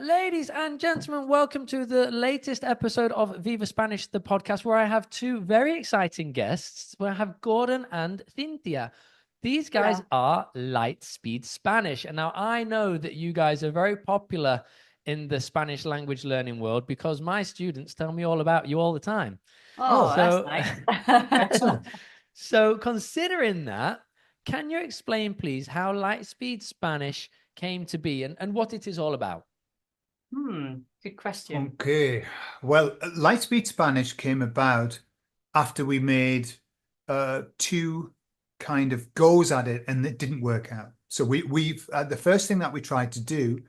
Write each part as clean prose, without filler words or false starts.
Ladies and gentlemen, welcome to the latest episode of Viva Spanish, the podcast, where I have two very exciting guests. Where I have Gordon and Cynthia. These guys are LightSpeed Spanish. And now I know that you guys are very popular in the Spanish language learning world because my students tell me all about you all the time. That's nice. Excellent. So considering that, can you explain, please, how LightSpeed Spanish came to be and what it is all about? Good question. Okay. Well, Lightspeed Spanish came about after we made two kind of goes at it, and it didn't work out. So we've the first thing that we tried to do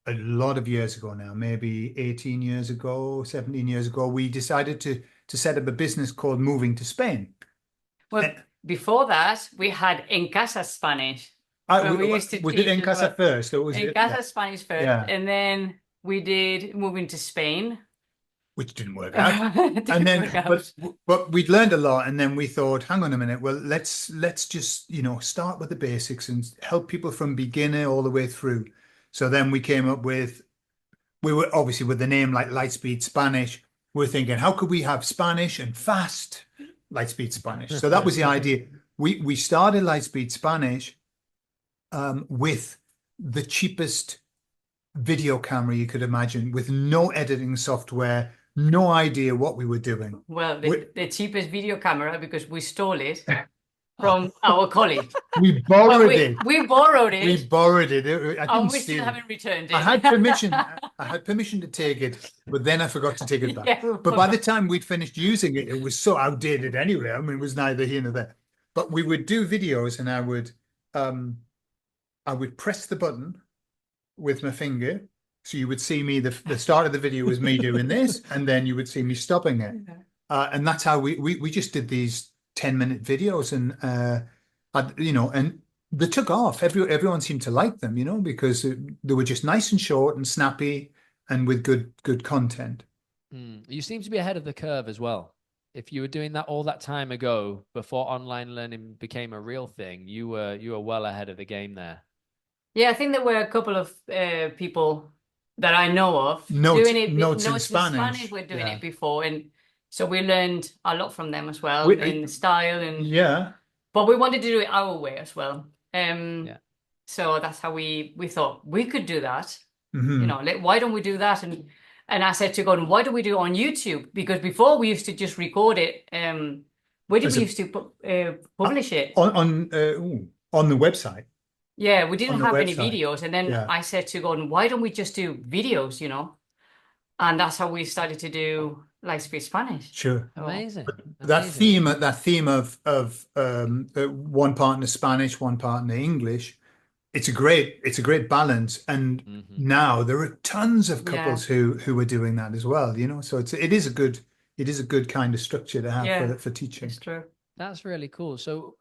a lot of years ago now, maybe 18 years ago, 17 years ago, we decided to set up a business called Moving to Spain. Well, before that, we had En Casa Spanish. We did En Casa first. Or was En Casa Spanish first, and then we did Moving to Spain, which didn't work out. But we'd learned a lot, and then we thought, hang on a minute, well, let's just start with the basics and help people from beginner all the way through. So then we came up with, we were obviously with the name like Lightspeed Spanish, we're thinking, how could we have Spanish and fast Lightspeed Spanish? So that was the idea. We started Lightspeed Spanish with the cheapest video camera you could imagine, with no editing software, no idea what we were doing. Well, the cheapest video camera, because we stole it from our college. We borrowed it. We borrowed it. We borrowed it. I didn't we steal still it. haven't returned it. I had permission. I had permission to take it, but then I forgot to take it back. But by the time we'd finished using it, it was so outdated anyway. I mean, it was neither here nor there. But we would do videos, and I would press the button with my finger. So you would see me, the start of the video was me doing this, and then you would see me stopping it. And that's how we just did these 10-minute videos, and and they took off. Everyone seemed to like them, because they were just nice and short and snappy and with good content. You seem to be ahead of the curve as well. If you were doing that all that time ago, before online learning became a real thing, you were well ahead of the game there. Yeah, I think there were a couple of people that I know of doing it. Notes in Spanish. We're doing it before, and so we learned a lot from them as well in style and But we wanted to do it our way as well. So that's how we thought we could do that. Why don't we do that? And I said to Gordon, why don't we do it on YouTube? Because before we used to just record it. Where did we used to publish it? On the website. Yeah, we didn't have any videos. And then I said to Gordon, why don't we just do videos, And that's how we started to do LightSpeed Spanish. Sure. Amazing. That theme of one partner Spanish, one partner English, it's a great balance. And now there are tons of couples who are doing that as well, So it is a good kind of structure to have for teaching. It's true. That's really cool. So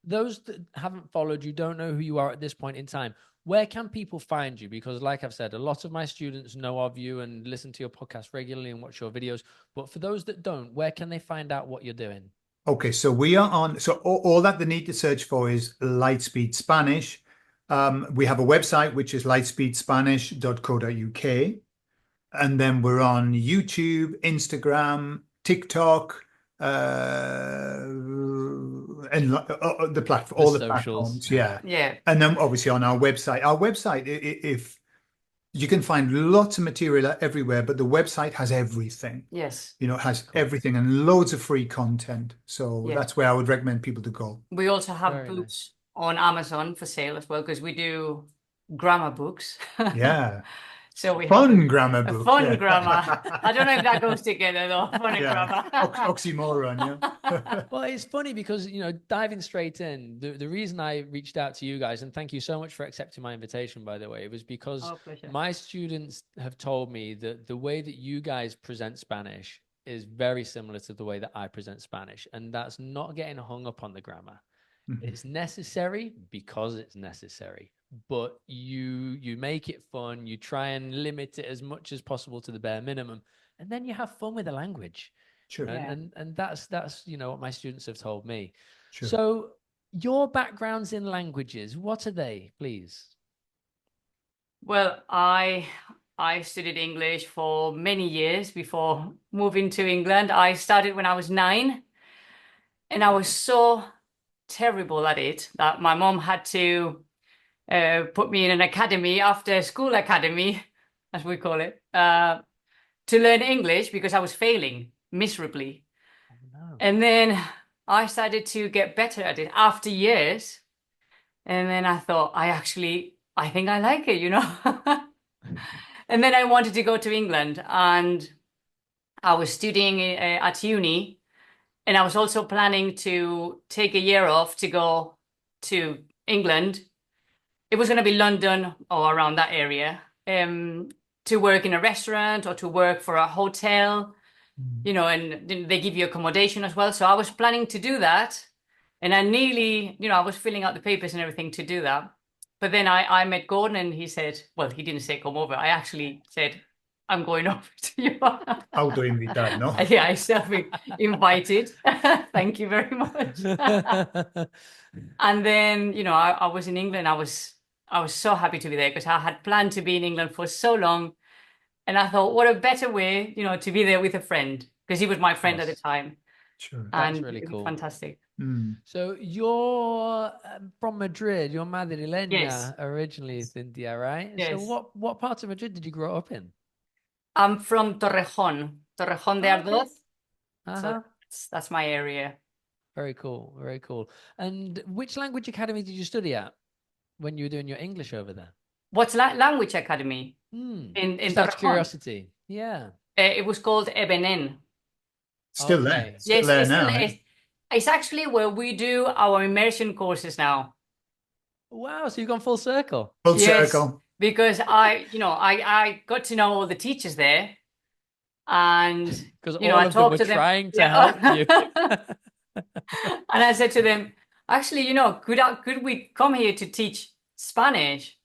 those that haven't followed you, don't know who you are at this point in time, where can people find you? Because like I've said, a lot of my students know of you and listen to your podcast regularly and watch your videos. But for those that don't, where can they find out what you're doing? Okay, so we are on, so all that they need to search for is Lightspeed Spanish. We have a website, which is lightspeedspanish.co.uk. And then we're on YouTube, Instagram, TikTok, and the platform, all the platforms, and then obviously on our website, if you can find lots of material everywhere, but the website has everything. Yes, it has everything and loads of free content. So that's where I would recommend people to go. We also have books on Amazon for sale as well, because we do grammar books. So we fun grammar book. Fun grammar. I don't know if that goes together though. Fun and grammar. Oxymoron, Well, it's funny because, diving straight in, the reason I reached out to you guys, and thank you so much for accepting my invitation, by the way, it was because my students have told me that the way that you guys present Spanish is very similar to the way that I present Spanish. And that's not getting hung up on the grammar. It's necessary because it's necessary. But you make it fun, you try and limit it as much as possible to the bare minimum, and then you have fun with the language. Sure. And that's what my students have told me. Sure. So your backgrounds in languages, what are they, please? Well, I I studied English for many years before moving to England. I started when I was 9, and I was so terrible at it that my mom had to put me in an academy, after school academy, as we call it, to learn English because I was failing miserably. Oh, no. And then I started to get better at it after years. And then I thought, I think I like it, you know. And then I wanted to go to England, and I was studying at uni, and I was also planning to take a year off to go to England. It was going to be London or around that area, to work in a restaurant or to work for a hotel, you know, and they give you accommodation as well. So I was planning to do that. And I nearly, you know, I was filling out the papers and everything to do that. But then I met Gordon, and he said, well, he didn't say come over. I actually said, I'm going over to you. Autoinvitado, no? Yeah, I self-invited. Thank you very much. And then, you know, I was in England. I was so happy to be there because I had planned to be in England for so long. And I thought, what a better way, you know, to be there with a friend, because he was my friend at the time. Sure. That's really cool. Fantastic. So you're from Madrid. You're madrileña originally, Cynthia, right? Yes. So what part of Madrid did you grow up in? I'm from Torrejón de Ardoz. Uh-huh. So that's my area. Very cool. Very cool. And which language academy did you study at when you were doing your English over there? What's language academy? In just out of curiosity. Yeah. It was called Ebenen. Still there. Yes, there now. It's actually where we do our immersion courses now. Wow, so you've gone full circle. Full circle. Because I got to know all the teachers there, and because all of them were trying to help you. And I said to them, actually, you know, could we come here to teach Spanish?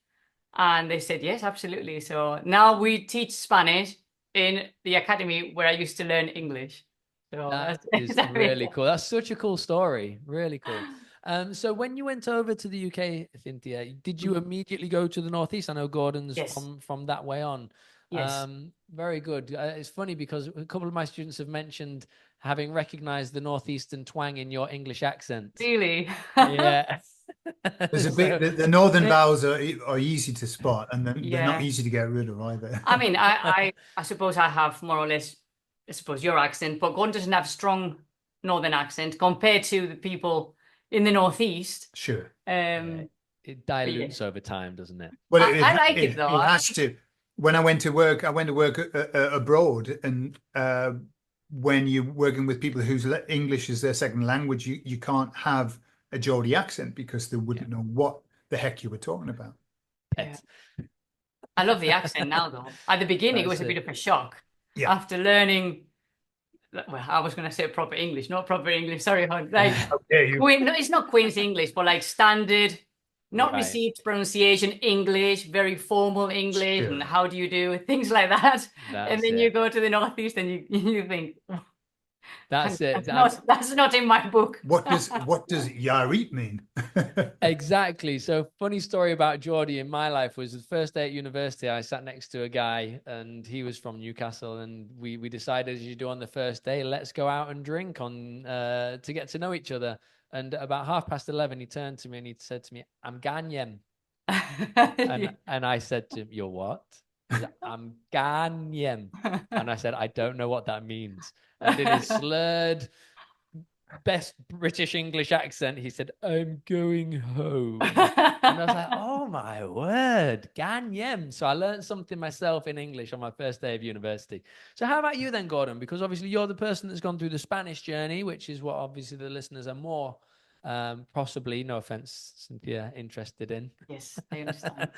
And they said, yes, absolutely. So now we teach Spanish in the academy where I used to learn English. So that is really cool. That's such a cool story. Really cool. So when you went over to the UK, Cynthia, did you immediately go to the Northeast? I know Gordon's from that way on. Yes. Very good. It's funny because a couple of my students have mentioned having recognized the Northeastern twang in your English accent. Really? Yeah. There's a bit, the northern vowels are easy to spot, and they're not easy to get rid of either. I mean, I suppose I have more or less, I suppose, your accent, but Gordon doesn't have a strong northern accent compared to the people in the Northeast. Sure. It dilutes over time, doesn't it? Well, I like it though. It has to. When I went to work abroad, and when you're working with people whose English is their second language, you can't have a Geordie accent because they wouldn't know what the heck you were talking about. Yeah. I love the accent now, though. At the beginning, it was a bit of a shock. Yeah. After learning, well, I was going to say proper English, not proper English. Sorry, like no, it's not Queen's English, but like standard, not received pronunciation English, very formal English, and how do you do things like that. And then you go to the Northeast and you think. That's it. That's not in my book. What does Yarit mean? Exactly. So funny story about Geordie in my life was the first day at university, I sat next to a guy and he was from Newcastle, and we decided, as you do on the first day, let's go out and drink to get to know each other. And about 11:30, he turned to me and he said to me, "I'm Ganyem." and I said to him, "You're what?" He said, "I'm Ganyem." And I said, "I don't know what that means." And in his slurred, best British English accent, he said, "I'm going home." And I was like, oh my word, Ganyem. So I learned something myself in English on my first day of university. So how about you then, Gordon? Because obviously you're the person that's gone through the Spanish journey, which is what obviously the listeners are more possibly, no offense, Cynthia, interested in. Yes, I understand.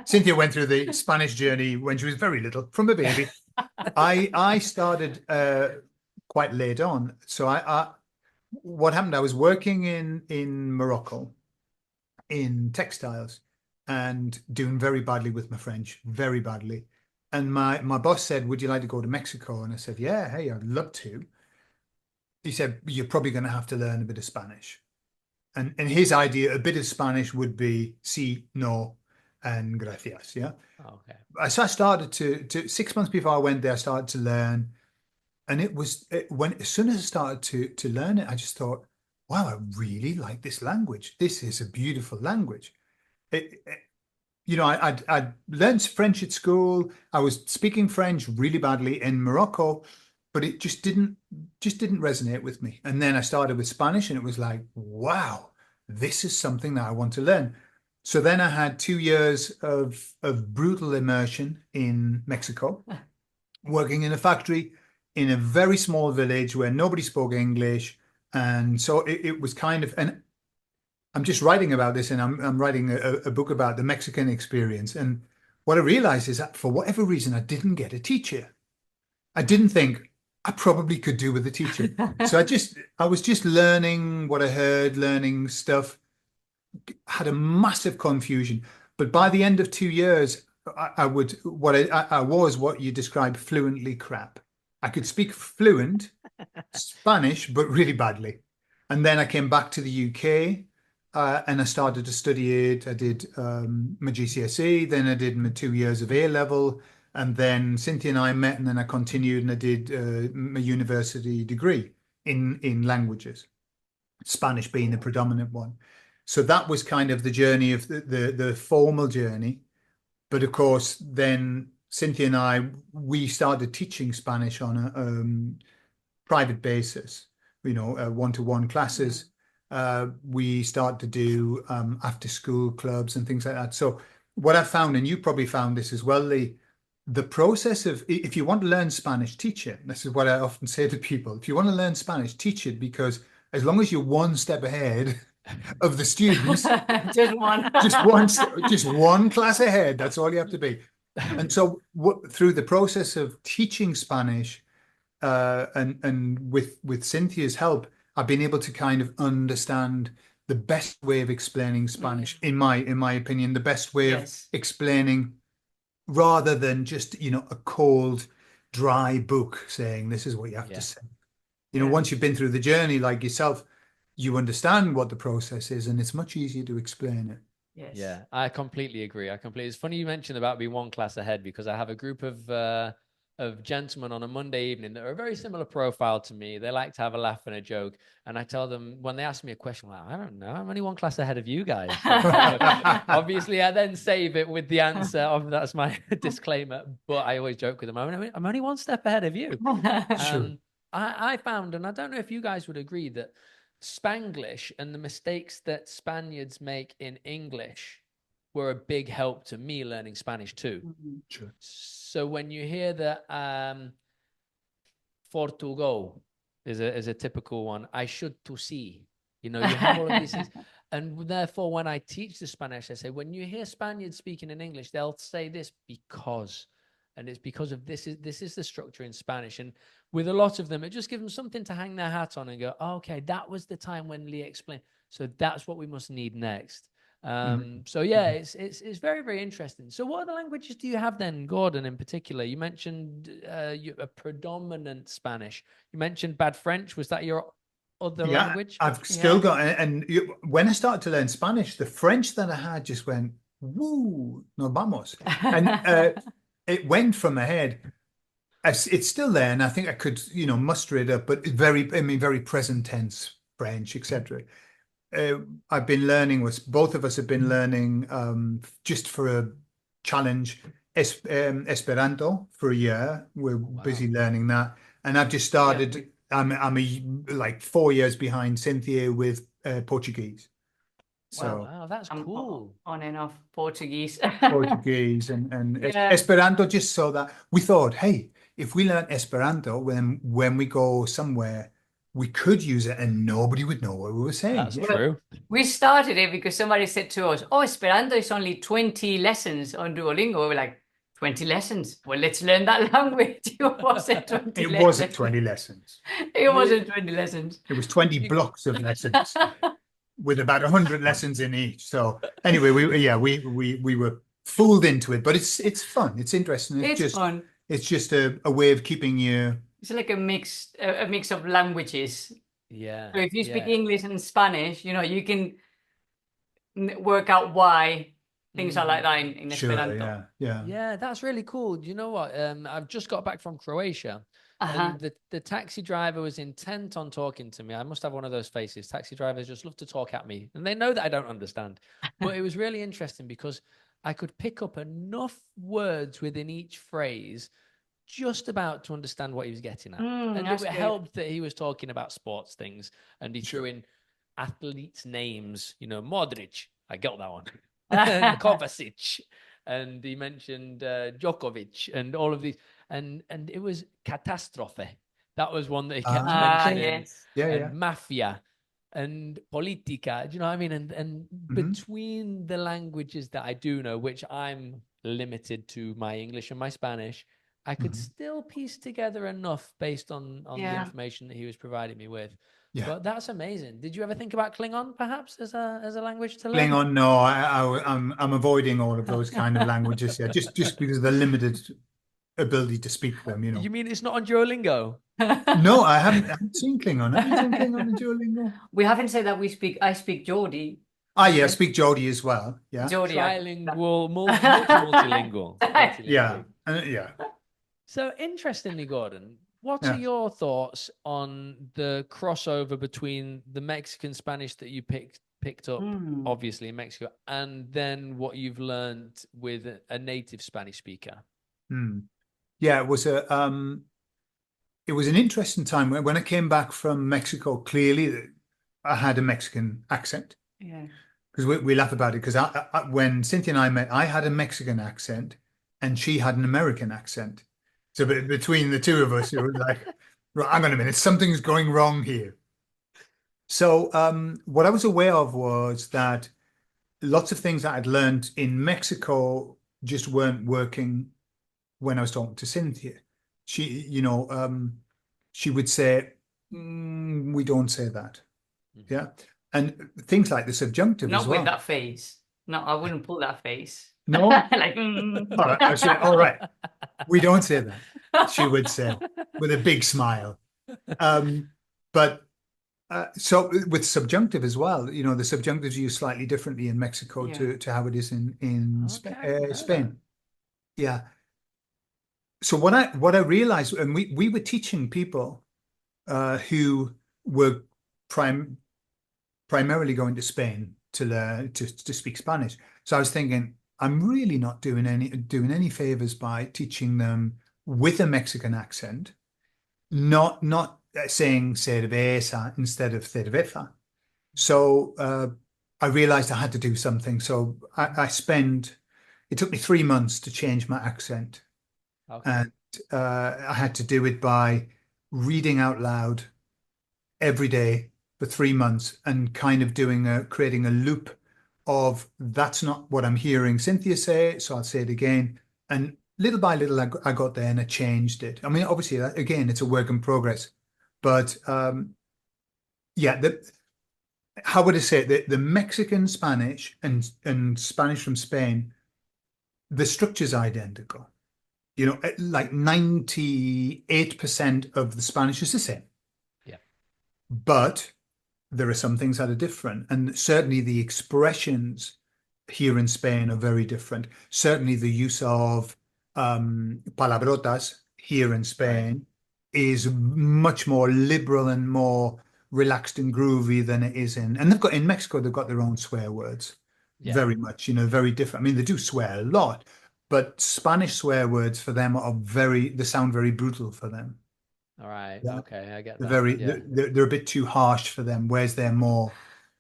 Cynthia went through the Spanish journey when she was very little, from a baby. I started quite late on. So what happened? I was working in Morocco in textiles and doing very badly with my French, very badly. And my boss said, "Would you like to go to Mexico?" And I said, "Yeah, hey, I'd love to." He said, "You're probably going to have to learn a bit of Spanish." And his idea, a bit of Spanish would be sí, no, and gracias. Yeah. Okay. So I started to 6 months before I went there, I started to learn. And as soon as I started to learn it, I just thought, wow, I really like this language. This is a beautiful language. I'd learned French at school. I was speaking French really badly in Morocco, but it just didn't resonate with me. And then I started with Spanish, and it was like, wow, this is something that I want to learn. So then I had 2 years of brutal immersion in Mexico, working in a factory in a very small village where nobody spoke English. And so it was kind of, and I'm just writing about this, and I'm writing a book about the Mexican experience. And what I realized is that for whatever reason, I didn't get a teacher. I didn't think I probably could do with a teacher. So I was just learning what I heard, learning stuff, had a massive confusion. But by the end of 2 years, I was what you describe fluently crap. I could speak fluent Spanish, but really badly. And then I came back to the UK, and I started to study it. I did my GCSE, then I did my 2 years of A level, and then Cynthia and I met, and then I continued and I did my university degree in languages, Spanish being the predominant one. So that was kind of the journey of the formal journey. But of course, then Cynthia and we started teaching Spanish on a private basis, one-to-one classes. We started to do after-school clubs and things like that. So what I found, and you probably found this as well, Lee, the process of, if you want to learn Spanish, teach it. This is what I often say to people. If you want to learn Spanish, teach it, because as long as you're one step ahead of the students, just one class ahead, that's all you have to be. And so through the process of teaching Spanish, and with Cynthia's help, I've been able to kind of understand the best way of explaining Spanish, in my opinion, the best way of explaining, rather than just, a cold, dry book saying this is what you have to say. Once you've been through the journey like yourself, you understand what the process is, and it's much easier to explain it. Yes. Yeah, I completely agree. It's funny you mentioned about being one class ahead, because I have a group of gentlemen on a Monday evening that are a very similar profile to me. They like to have a laugh and a joke. And I tell them, when they ask me a question, I'm like, I don't know, I'm only one class ahead of you guys. Obviously, I then save it with the answer of, that's my disclaimer. But I always joke with them, I'm only one step ahead of you. Sure. I found, and I don't know if you guys would agree, that Spanglish and the mistakes that Spaniards make in English were a big help to me learning Spanish too. Sure. So when you hear that for to go is a typical one, I should to see, you have all of these things. And therefore, when I teach the Spanish, I say, when you hear Spaniards speaking in English, they'll say this because, and it's because of this is the structure in Spanish. And with a lot of them, it just gives them something to hang their hat on and go, oh, okay, that was the time when Lee explained. So that's what we must need next. So yeah, it's very, very interesting. So what other languages do you have then, Gordon, in particular? You mentioned a predominant Spanish. You mentioned bad French. Was that your other language? I've still got, and when I started to learn Spanish, the French that I had just went, woo, no vamos. And it went from my head. It's still there, and I think I could, muster it up, but very present tense French, etc. I've been learning, both of us have been learning, just for a challenge, Esperanto for a year. We're busy learning that, and I've just started. I'm like 4 years behind Cynthia with Portuguese. So wow, that's cool. On and off Portuguese. Portuguese and Esperanto, just so that we thought, hey, if we learn Esperanto, when we go somewhere, we could use it and nobody would know what we were saying. That's true. We started it because somebody said to us, oh, Esperanto is only 20 lessons on Duolingo. We were like, 20 lessons? Well, let's learn that language. It wasn't 20 lessons. It wasn't 20 lessons. It wasn't 20 lessons. It was 20 blocks of lessons with about 100 lessons in each. So anyway, we were fooled into it, but it's fun. It's interesting. It's fun. It's just a way of keeping you. It's like a mix of languages. Yeah. So if you speak English and Spanish, you can work out why things are like that in Esperanto. Yeah, that's really cool. Do you know what? I've just got back from Croatia. And the taxi driver was intent on talking to me. I must have one of those faces. Taxi drivers just love to talk at me. And they know that I don't understand. But it was really interesting because I could pick up enough words within each phrase just about to understand what he was getting at. And it helped that he was talking about sports things. And he threw in athletes' names. You know, Modric. I got that one. And Kovacic. And he mentioned Djokovic and all of these. And it was catastrophe. That was one that he kept mentioning. And mafia and politica. Do you know what I mean? And between the languages that I do know, which I'm limited to my English and my Spanish, I could still piece together enough based on the information that he was providing me with. Yeah. But that's amazing. Did you ever think about Klingon perhaps as a language to learn? Klingon, no. I'm avoiding all of those kind of languages. Yeah, just because of the limited ability to speak them, you know. You mean it's not on Duolingo? No, I haven't seen Klingon. Have you seen Klingon on Duolingo? We haven't said that I speak Geordie. I speak Geordie as well. Yeah. Geordie. Trilingual, multilingual. Yeah. So interestingly, Gordon, what are your thoughts on the crossover between the Mexican Spanish that you picked up, obviously in Mexico, and then what you've learned with a native Spanish speaker? Yeah, it was an interesting time when I came back from Mexico. Clearly, I had a Mexican accent. Yeah, because we laugh about it. Because when Cynthia and I met, I had a Mexican accent, and she had an American accent. So between the two of us, it was like, right, hang on a minute, something's going wrong here. So what I was aware of was that lots of things that I'd learned in Mexico just weren't working when I was talking to Cynthia. She, she would say, we don't say that. Yeah. And things like the subjunctive Not as well. with that face. No, I wouldn't pull that face. No? Like, All right. I said, all right. We don't say that, she would say, with a big smile. But so with subjunctive as well, the subjunctives used slightly differently in Mexico to how it is in Spain. Yeah. So what I realized, and we were teaching people who were primarily going to Spain to learn to speak Spanish. So I was thinking, I'm really not doing any favors by teaching them with a Mexican accent, not saying cerveza instead of cerveza. So I realized I had to do something. So it took me 3 months to change my accent. Okay. And I had to do it by reading out loud every day for 3 months and kind of creating a loop of that's not what I'm hearing Cynthia say, so I'll say it again. And little by little, I got there and I changed it. I mean, obviously, again, it's a work in progress. But how would I say it? The Mexican Spanish and Spanish from Spain, the structure's identical. Like 98% of the Spanish is the same. Yeah. But there are some things that are different. And certainly the expressions here in Spain are very different. Certainly the use of palabrotas here in Spain is much more liberal and more relaxed and groovy than it is in Mexico, they've got their own swear words. Very much, very different. I mean, they do swear a lot, but Spanish swear words for them they sound very brutal for them. All right. Yeah. Okay, I get that. They're a bit too harsh for them, whereas they're more.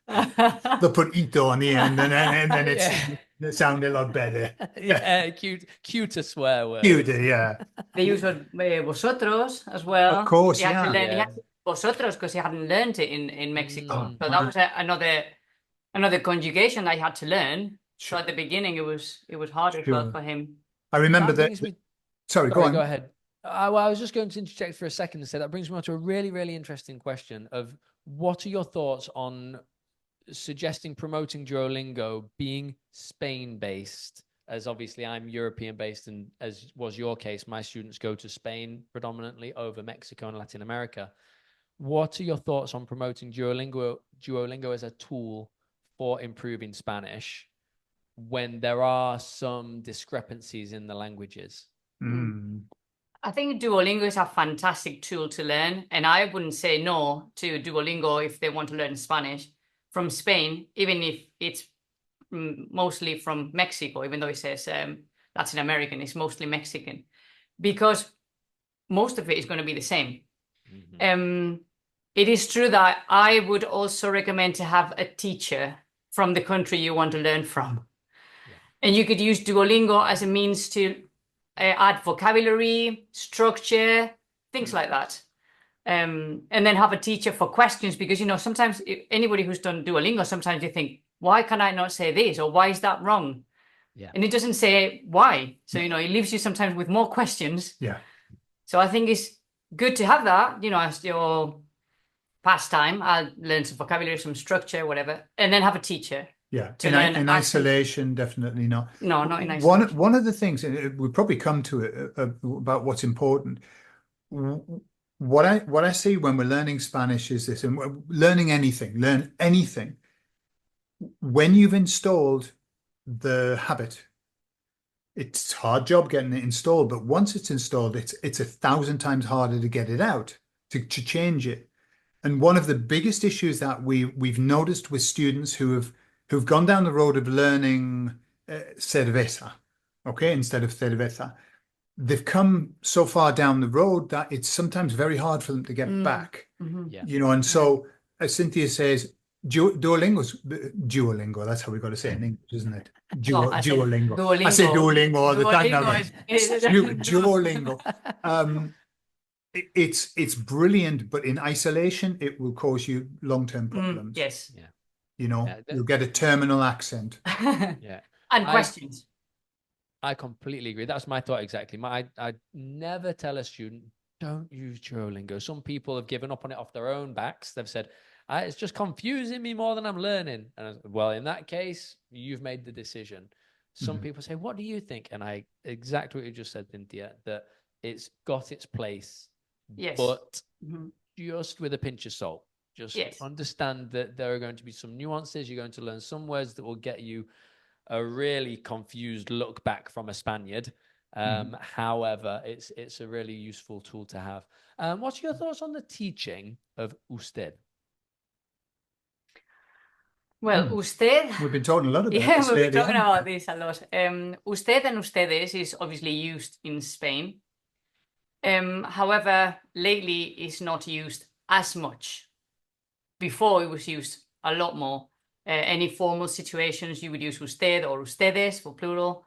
They'll put ito on the end, and then it sounds a lot better. Yeah, cuter swear words. Cuter, yeah. They use vosotros as well. Of course, you have to learn vosotros because you hadn't learned it in Mexico. So that was another conjugation I had to learn. Sure. So at the beginning, it was hard as well for him. I remember that. Sorry, go on. Go ahead. I was just going to interject for a second and say that brings me on to a really, really interesting question of what are your thoughts on suggesting promoting Duolingo being Spain-based, as obviously I'm European-based, and as was your case, my students go to Spain predominantly over Mexico and Latin America. What are your thoughts on promoting Duolingo as a tool for improving Spanish? when there are some discrepancies in the languages? I think Duolingo is a fantastic tool to learn, and I wouldn't say no to Duolingo if they want to learn Spanish from Spain, even if it's mostly from Mexico, even though it says Latin American, it's mostly Mexican, because most of it is going to be the same. It is true that I would also recommend to have a teacher from the country you want to learn from. And you could use Duolingo as a means to add vocabulary, structure, things like that. And then have a teacher for questions, because, you know, sometimes anybody who's done Duolingo, sometimes you think, why can I not say this? Or why is that wrong? And it doesn't say why. So, you know, it leaves you sometimes with more questions. So I think it's good to have that, you know, as your pastime. I'll learn some vocabulary, some structure, whatever, and then have a teacher. In isolation, definitely not. No, not in isolation. One of the things, and we'll probably come to it about what's important. What I see when we're learning Spanish is this, and learn anything. When you've installed the habit, it's a hard job getting it installed, but once it's installed, it's 1,000 times harder to get it out, to change it. And one of the biggest issues that we've noticed with students who've gone down the road of learning cerveza, instead of cerveza, they've come so far down the road that it's sometimes very hard for them to get back. You know, and so as Cynthia says, Duolingo, that's how we got to say it in English, isn't it? Duolingo. I say Duolingo all the time now. Duolingo. It's brilliant, but in isolation, it will cause you long-term problems. Yes. You know, you'll get a terminal accent. And questions. I completely agree. That's my thought exactly. I never tell a student, don't use Duolingo. Some people have given up on it off their own backs. They've said, it's just confusing me more than I'm learning. And well, in that case, you've made the decision. Some people say, what do you think? And exactly what you just said, Cynthia, that it's got its place, but just with a pinch of salt. Just understand that there are going to be some nuances. You're going to learn some words that will get you a really confused look back from a Spaniard. However, it's a really useful tool to have. What's your thoughts on the teaching of usted? Well, usted... We've been talking a lot about we've been talking about this a lot. Usted and ustedes is obviously used in Spain. However, lately it's not used as much. Before it was used a lot more. Any formal situations, you would use usted or ustedes for plural.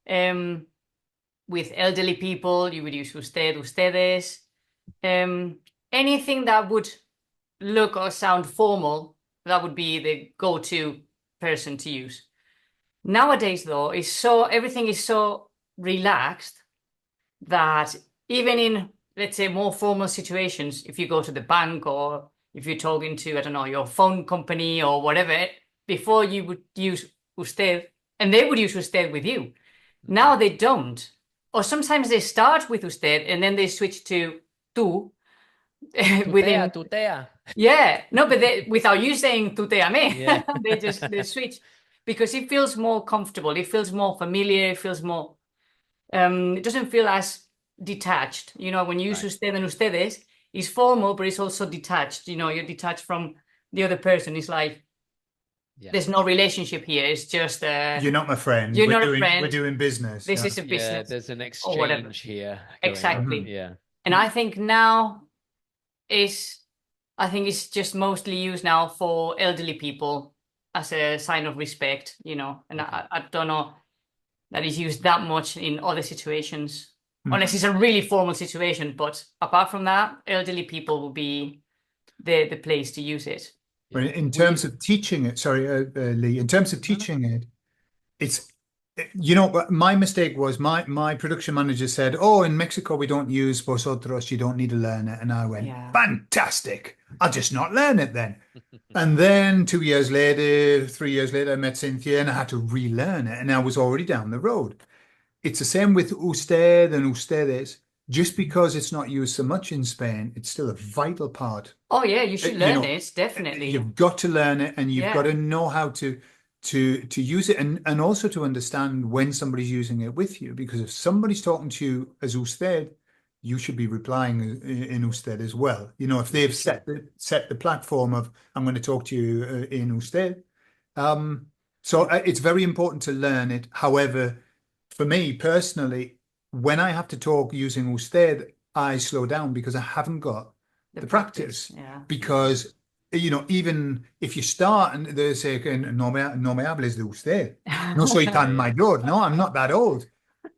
With elderly people, you would use usted, ustedes. Anything that would look or sound formal, that would be the go-to person to use. Nowadays, though, everything is so relaxed that even in, let's say, more formal situations, if you go to the bank or if you're talking to, I don't know, your phone company or whatever, before you would use usted, and they would use usted with you. Now they don't. Or sometimes they start with usted and then they switch to tú. Tutea. Yeah, no, but without you saying tuteame, they switch because it feels more comfortable. It feels more familiar. It feels more, it doesn't feel as detached. You know, when you use usted and ustedes, it's formal, but it's also detached. You know, you're detached from the other person. It's like, there's no relationship here. It's just you're not my friend. You're not a friend. We're doing business. This is a business. Yeah, there's an exchange here. Exactly. Yeah. And I think now I think it's just mostly used now for elderly people as a sign of respect, you know. And I don't know that it's used that much in other situations, unless it's a really formal situation. But apart from that, elderly people will be the place to use it. In terms of teaching it, Lee, in terms of teaching it, it's, you know, my mistake was my production manager said, oh, in Mexico, we don't use vosotros, you don't need to learn it. And I went, fantastic. I'll just not learn it then. And then 3 years later, I met Cynthia and I had to relearn it. And I was already down the road. It's the same with usted and ustedes. Just because it's not used so much in Spain, it's still a vital part. Oh, yeah, you should learn it, definitely. You've got to learn it and you've got to know how to to use it and also to understand when somebody's using it with you, because if somebody's talking to you as usted, you should be replying in usted as well. You know, if they've set the platform of I'm going to talk to you in usted. So it's very important to learn it. However, for me personally, when I have to talk using usted, I slow down because I haven't got the practice. Yeah. Because, you know, even if you start and they say, no me hables de usted. No soy tan mayor. No, I'm not that old.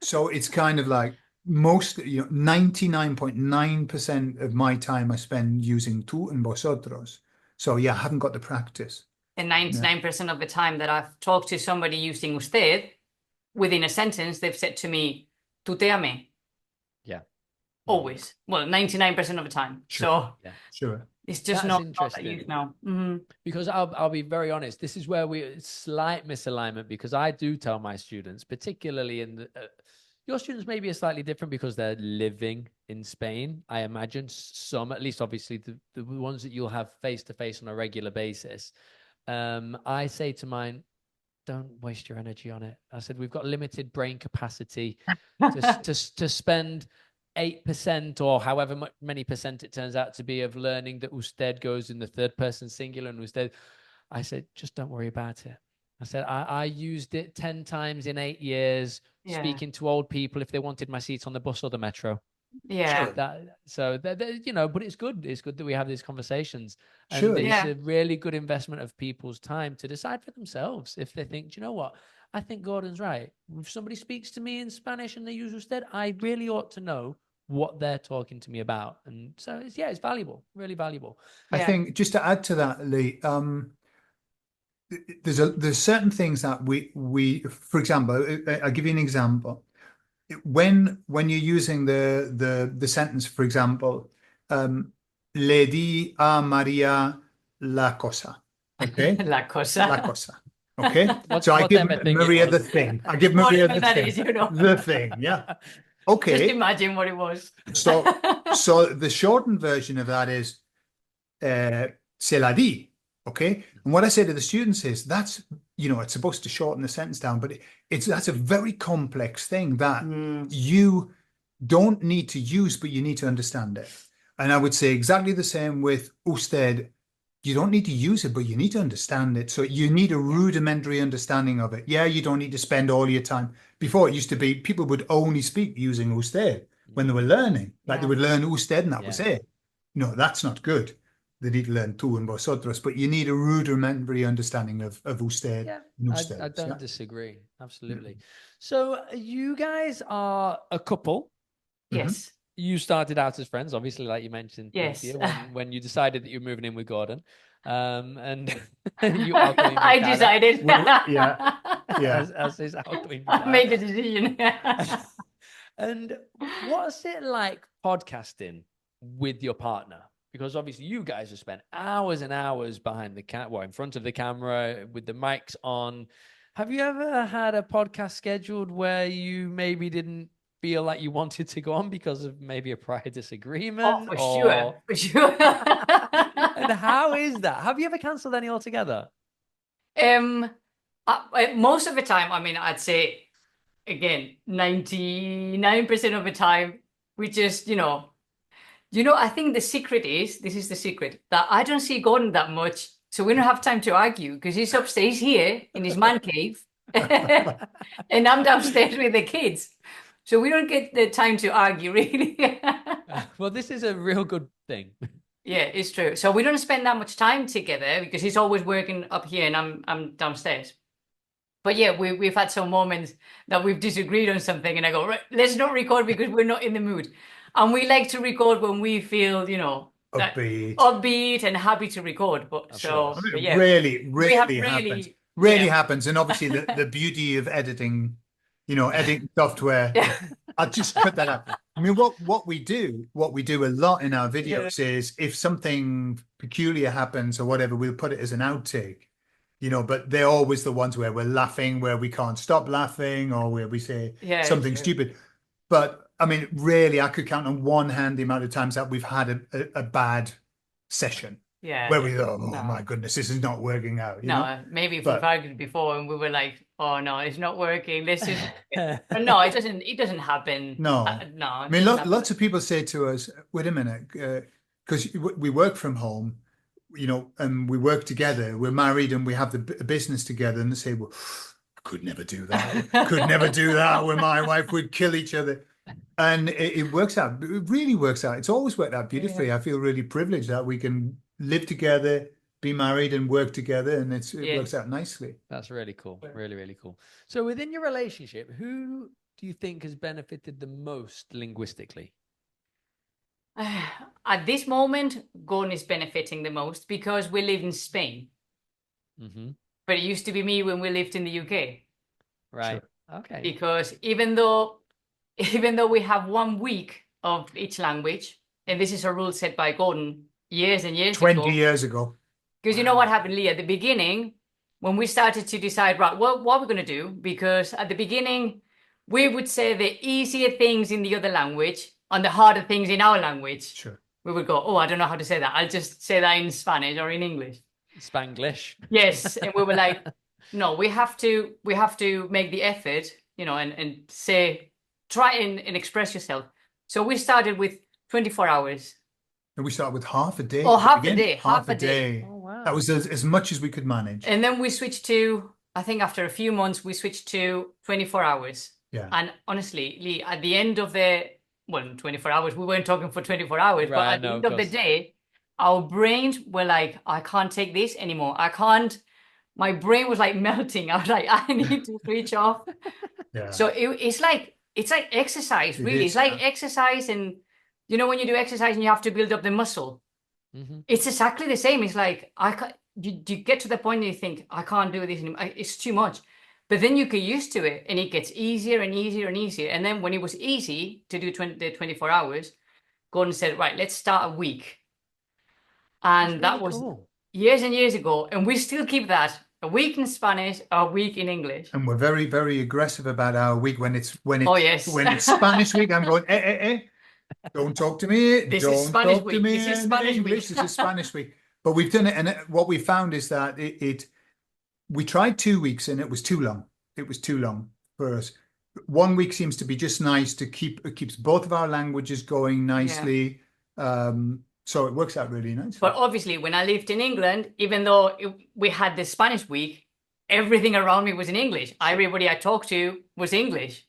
So it's kind of like most, you know, 99.9% of my time I spend using tú and vosotros. So yeah, I haven't got the practice. And 99% of the time that I've talked to somebody using usted, within a sentence, they've said to me, tuteame. Yeah. Always. Well, 99% of the time. Sure. So sure. It's just not that used now. Because I'll be very honest. This is where slight misalignment, because I do tell my students, particularly in the, your students maybe are slightly different because they're living in Spain. I imagine some, at least obviously the ones that you'll have face to face on a regular basis. I say to mine, don't waste your energy on it. I said, we've got limited brain capacity to spend 8% or however many percent it turns out to be of learning that usted goes in the third person singular and usted. I said, just don't worry about it. I said, I used it 10 times in 8 years, speaking to old people if they wanted my seat on the bus or the metro. Yeah. You know, but it's good. It's good that we have these conversations. And Sure. it's a really good investment of people's time to decide for themselves if they think, do you know what? I think Gordon's right. If somebody speaks to me in Spanish and they use usted, I really ought to know what they're talking to me about. And so it's valuable, really valuable. I think just to add to that, Lee, there's certain things that we for example, I'll give you an example. When you're using the sentence, for example, le di a Maria la cosa. Okay. La cosa. La cosa. Okay. So I give Maria the thing. I give Maria the thing. Is, you know. The thing. Yeah. Okay. Just imagine what it was. So the shortened version of that is se la di. Okay. And what I say to the students is that's, you know, it's supposed to shorten the sentence down, but that's a very complex thing that you don't need to use, but you need to understand it. And I would say exactly the same with usted. You don't need to use it, but you need to understand it. So you need a rudimentary understanding of it. Yeah, you don't need to spend all your time. Before it used to be people would only speak using usted when they were learning. Like they would learn usted and that was it. No, that's not good. They need to learn tú and vosotros, but you need a rudimentary understanding of usted. Yeah, usted. I don't disagree. Absolutely. So you guys are a couple. Yes. You started out as friends, obviously, like you mentioned. Yes. When you decided that you're moving in with Gordon, and you I decided. As is I made the decision. And what's it like podcasting with your partner? Because obviously you guys have spent hours and hours behind the in front of the camera with the mics on. Have you ever had a podcast scheduled where you maybe didn't feel like you wanted to go on because of maybe a prior disagreement? For sure. And how is that? Have you ever cancelled any altogether? Most of the time, I mean, I'd say, again, 99% of the time, we just, I think this is the secret, that I don't see Gordon that much, so we don't have time to argue because he's upstairs here in his man cave and I'm downstairs with the kids. So we don't get the time to argue, really. Well, this is a real good thing. Yeah, it's true. So we don't spend that much time together because he's always working up here and I'm downstairs. But yeah, we've had some moments that we've disagreed on something and I go, right, let's not record because we're not in the mood. And we like to record when we feel, upbeat and happy to record. But so, but yeah, really happens. Really happens. And obviously the beauty of editing, editing software. I'll just put that up. I mean, what we do a lot in our videos is if something peculiar happens or whatever, we'll put it as an outtake. But they're always the ones where we're laughing, where we can't stop laughing, or where we say something stupid. But I mean, really, I could count on one hand the amount of times that we've had a bad session. where we thought, oh my goodness, this is not working out. You know? Maybe if we've argued before and we were like, oh no, it's not working. This is, but no, it doesn't happen. No, no. I mean, lots of people say to us, wait a minute, because we work from home, you know, and we work together. We're married and we have the business together, and they say, well, I could never do that. Could never do that with my wife. We'd kill each other. And it works out. It really works out. It's always worked out beautifully. I feel really privileged that we can live together, be married and work together, and it works out nicely. That's really cool. Really, really cool. So within your relationship, who do you think has benefited the most linguistically? At this moment, Gordon is benefiting the most because we live in Spain. But it used to be me when we lived in the UK. Right. Sure. Okay. Because even though we have 1 week of each language, and this is a rule set by Gordon years and years 20 years ago. Because you know what happened, Lee, at the beginning, when we started to decide, right, what we're going to do, because at the beginning, we would say the easier things in the other language and the harder things in our language. Sure. We would go, oh, I don't know how to say that. I'll just say that in Spanish or in English. Spanglish. Yes. And we were like, no, we have to make the effort, you know, and say, try and express yourself. So we started with 24 hours. And we started with half a day. Oh, half a day. Half a day. Oh, wow. That was as much as we could manage. And then we switched to, I think after a few months, we switched to 24 hours. Yeah. And honestly, Lee, at the end of 24 hours, we weren't talking for 24 hours, but at the end of the day, our brains were like, I can't take this anymore. I can't. My brain was like melting. I was like, I need to switch off. Yeah. So it's like exercise, really. It's like exercise. And you know, when you do exercise and you have to build up the muscle, it's exactly the same. It's like, you get to the point and you think, I can't do this anymore. It's too much. But then you get used to it and it gets easier and easier and easier. And then when it was easy to do the 24 hours, Gordon said, right, let's start a week. And that was years and years ago. And we still keep that. A week in Spanish, a week in English. And we're very, very aggressive about our week when it's when it's Spanish week. I'm going, don't talk to me. This is Spanish week. This is Spanish week. This is Spanish week. But we've done it, and what we found is that we tried 2 weeks and it was too long. It was too long for us. 1 week seems to be just nice to keeps both of our languages going nicely. So it works out really nice. But obviously, when I lived in England, even though we had the Spanish week, everything around me was in English. Everybody I talked to was English.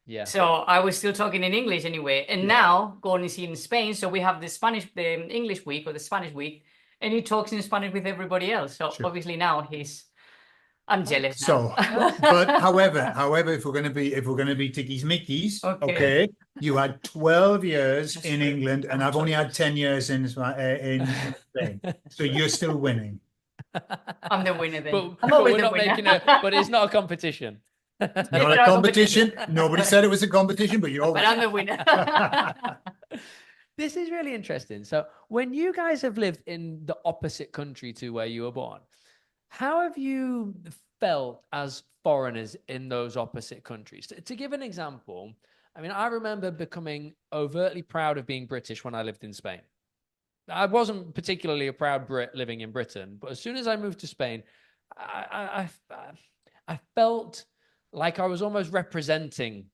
Yeah. So I was still talking in English anyway. And now Gordon is in Spain, so we have the English week or the Spanish week, and he talks in Spanish with everybody else. So obviously now I'm jealous. So, but however, if we're going to be tickies-mickeys, okay, you had 12 years in England, and I've only had 10 years in Spain. So you're still winning. I'm the winner then. But we're not making but it's not a competition. Not a competition. Nobody said it was a competition, but you're. But I'm the winner. This is really interesting. So when you guys have lived in the opposite country to where you were born, how have you felt as foreigners in those opposite countries? To give an example, I mean, I remember becoming overtly proud of being British when I lived in Spain. I wasn't particularly a proud Brit living in Britain, but as soon as I moved to Spain, I felt like I was almost representing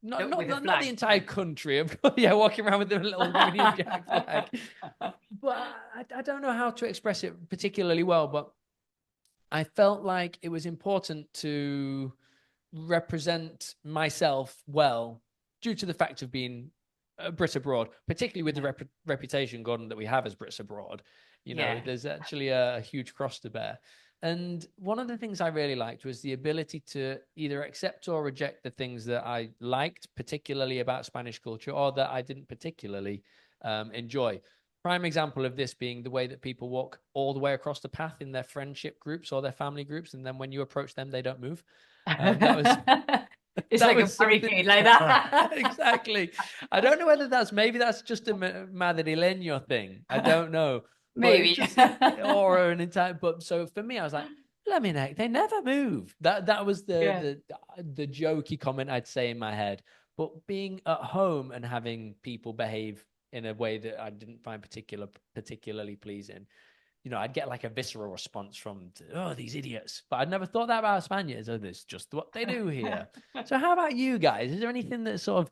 not the entire country. Walking around with the little Union Jack flag. But I don't know how to express it particularly well, but I felt like it was important to represent myself well due to the fact of being a Brit abroad, particularly with the reputation, Gordon, that we have as Brits abroad. You know, there's actually a huge cross to bear. And one of the things I really liked was the ability to either accept or reject the things that I liked, particularly about Spanish culture, or that I didn't particularly enjoy. Prime example of this being the way that people walk all the way across the path in their friendship groups or their family groups, and then when you approach them, they don't move. It's like a hurricane like that. Exactly. I don't know whether maybe that's just a Madrileño thing. I don't know. Maybe. Or an entire, but so for me, I was like, Lemonade, they never move. That was the jokey comment I'd say in my head. But being at home and having people behave in a way that I didn't find particularly pleasing, you know, I'd get like a visceral response from, oh, these idiots. But I'd never thought that about Spaniards. Oh, this is just what they do here. So how about you guys? Is there anything that sort of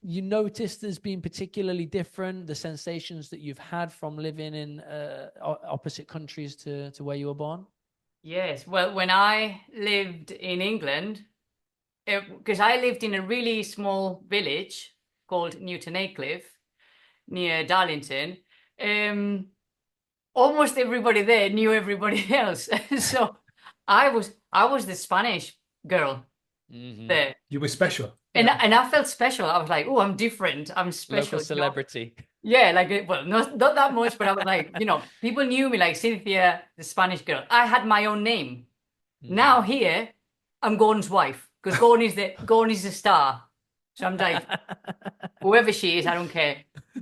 you noticed as being particularly different, the sensations that you've had from living in opposite countries to where you were born? Yes. Well, when I lived in England, because I lived in a really small village called Newton Aycliffe near Darlington, almost everybody there knew everybody else. So I was the Spanish girl there. You were special. And I felt special. I was like, oh, I'm different. I'm special. Local celebrity. Yeah, like, well, not that much, but I was like, you know, people knew me like Cynthia, the Spanish girl. I had my own name. Now here, I'm Gordon's wife, because Gordon is the star. So I'm like, whoever she is, I don't care.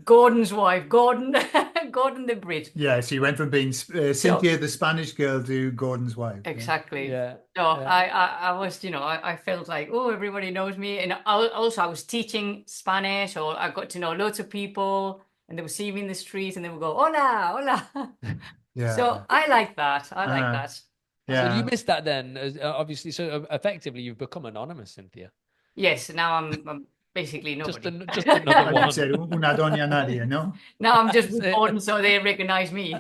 Gordon's wife, Gordon the Brit. Yeah, so you went from being Cynthia, the Spanish girl, to Gordon's wife. Exactly. Yeah. So I was, you know, I felt like, oh, everybody knows me. And I was teaching Spanish, or I got to know lots of people, and they would see me in the street and they would go, hola, hola. Yeah. So I like that. I like that. Yeah. So you missed that then, obviously. So effectively, you've become anonymous, Cynthia. Yes, now I'm basically nobody. Just another one. Said, una doña nadie, no? Now I'm just important, so they recognize me.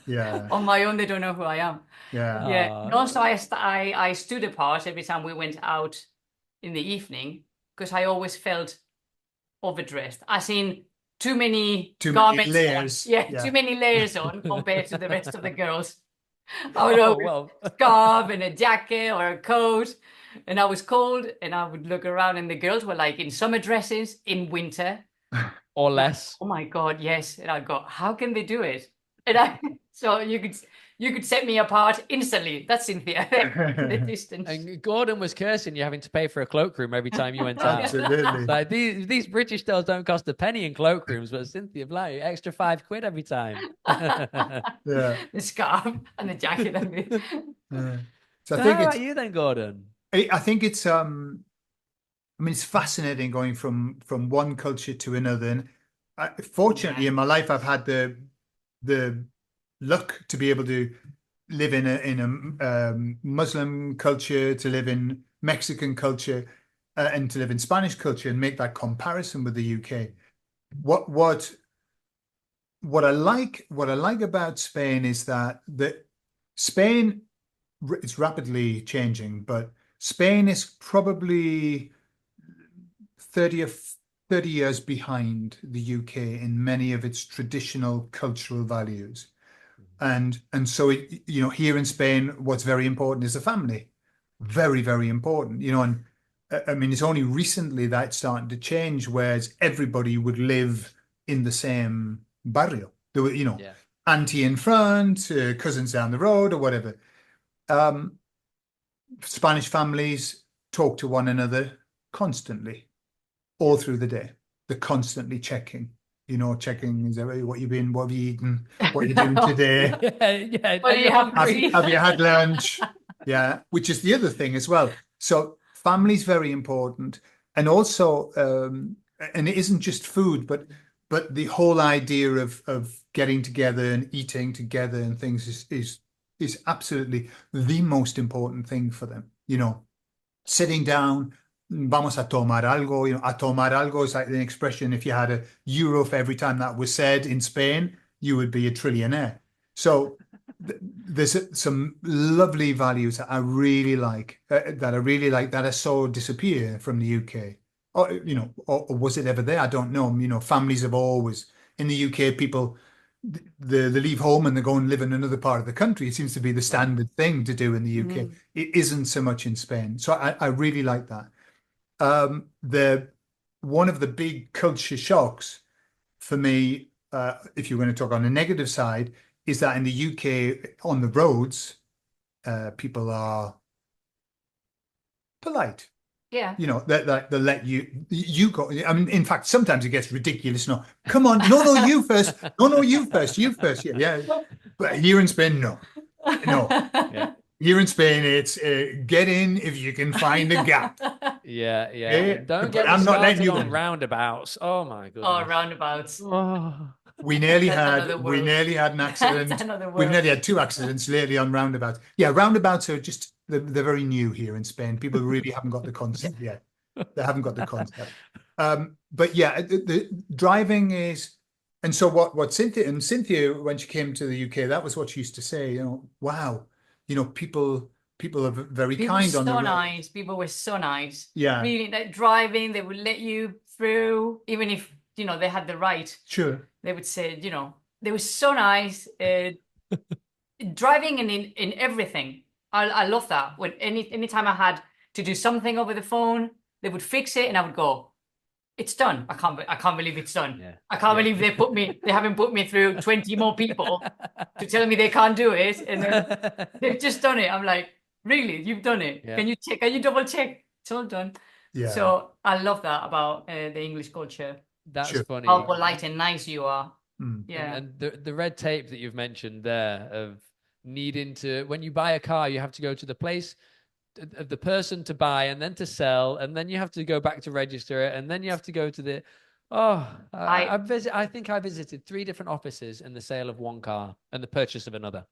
Yeah. On my own, they don't know who I am. Yeah. Yeah. And also, I stood apart every time we went out in the evening, because I always felt overdressed. I seen too many garments. Many layers. Yeah, too many layers on compared to the rest of the girls. I would have a scarf and a jacket or a coat. And I was cold, and I would look around, and the girls were like in summer dresses in winter. Or less. Oh my God, yes. And I'd go, how can they do it? And so you could set me apart instantly. That's Cynthia in the distance. And Gordon was cursing you having to pay for a cloakroom every time you went out. Absolutely. Like these British dolls don't cost a penny in cloakrooms, but Cynthia, like extra £5 every time. Yeah. The scarf and the jacket. So I think how about you then, Gordon? I think it's I mean, it's fascinating going from one culture to another. And fortunately, in my life, I've had the luck to be able to live in a Muslim culture, to live in Mexican culture, and to live in Spanish culture, and make that comparison with the UK. What I like about Spain is that Spain, it's rapidly changing, but Spain is probably 30 years behind the UK in many of its traditional cultural values. And so, you know, here in Spain, what's very important is the family. Very, very important, you know, and I mean, it's only recently that it's starting to change, whereas everybody would live in the same barrio. There were, you know, auntie in front, cousins down the road or whatever. Spanish families talk to one another constantly, all through the day. They're constantly checking. You know, checking, is that what you've been, what have you eaten, what are you doing today? What do you have you had lunch? Yeah, which is the other thing as well. So family's very important. And also, and it isn't just food, but the whole idea of getting together and eating together and things is absolutely the most important thing for them. You know, sitting down, vamos a tomar algo. You know, a tomar algo is like an expression. If you had €1 for every time that was said in Spain, you would be a trillionaire. So there's some lovely values that I really like, that I saw disappear from the UK. Or, you know, or was it ever there? I don't know. You know, families have always, in the UK, people, they leave home and they go and live in another part of the country. It seems to be the standard thing to do in the UK. It isn't so much in Spain. So I really like that. One of the big culture shocks for me, if you're going to talk on the negative side, is that in the UK, on the roads, people are polite. Yeah. You know, they let you go. I mean, in fact, sometimes it gets ridiculous. No, come on. No, you first. No, you first. You first. Yeah. But here in Spain, no. Yeah. Here in Spain, it's get in if you can find a gap. Yeah. Don't get me started on roundabouts. Oh my goodness. Oh, roundabouts. Oh. We nearly had an accident. We've nearly had 2 accidents lately on roundabouts. Yeah, roundabouts are just they're very new here in Spain. People really haven't got the concept yet. They haven't got the concept. But yeah, the driving is, and so what Cynthia when she came to the UK, that was what she used to say. Wow, people are very kind on the road. So nice. People were so nice. Yeah, really, like driving, they would let you through, even if they had the right. Sure. They would say, they were so nice. Driving in everything. I love that. When anytime I had to do something over the phone, they would fix it, and I would go, "It's done. I can't believe it's done. Yeah. I can't believe they haven't put me through 20 more people to tell me they can't do it, and then they've just done it." I'm like, "Really? You've done it? Yeah. Can you check? Can you double check? It's all done." Yeah. So I love that about the English culture. That's funny. How polite and nice you are. Yeah. And the red tape that you've mentioned there of needing to, when you buy a car, you have to go to the place of the person to buy and then to sell, and then you have to go back to register it, and then you have to go to the I think I visited 3 different offices in the sale of one car and the purchase of another.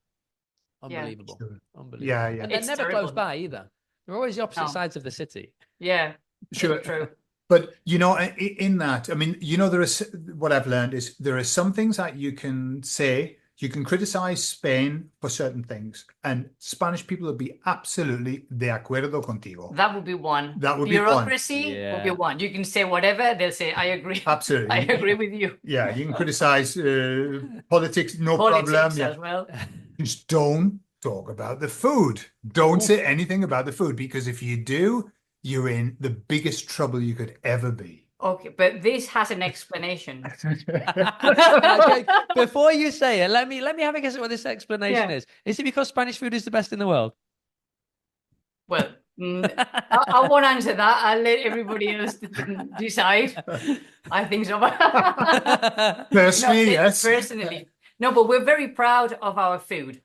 Unbelievable. Yeah. Sure. Unbelievable. Yeah. And they're never close by either. They're always the opposite sides of the city. Yeah. Sure. True. But in that, I mean, there is, what I've learned is there are some things that you can say. You can criticize Spain for certain things, and Spanish people will be absolutely de acuerdo contigo. That would be one. That would Bureaucracy be one. Yeah. Would be one. You can say whatever, they'll say, "I agree." Absolutely. I agree with you. Yeah, you can criticize politics, no politics problem. As well. Just don't talk about the food. Don't say anything about the food, because if you do, you're in the biggest trouble you could ever be. Okay, but this has an explanation. Okay, before you say it, let me have a guess at what this explanation is. Is it because Spanish food is the best in the world? Well, I won't answer that. I'll let everybody else decide. I think so. Personally, yes. Personally. No, but we're very proud of our food.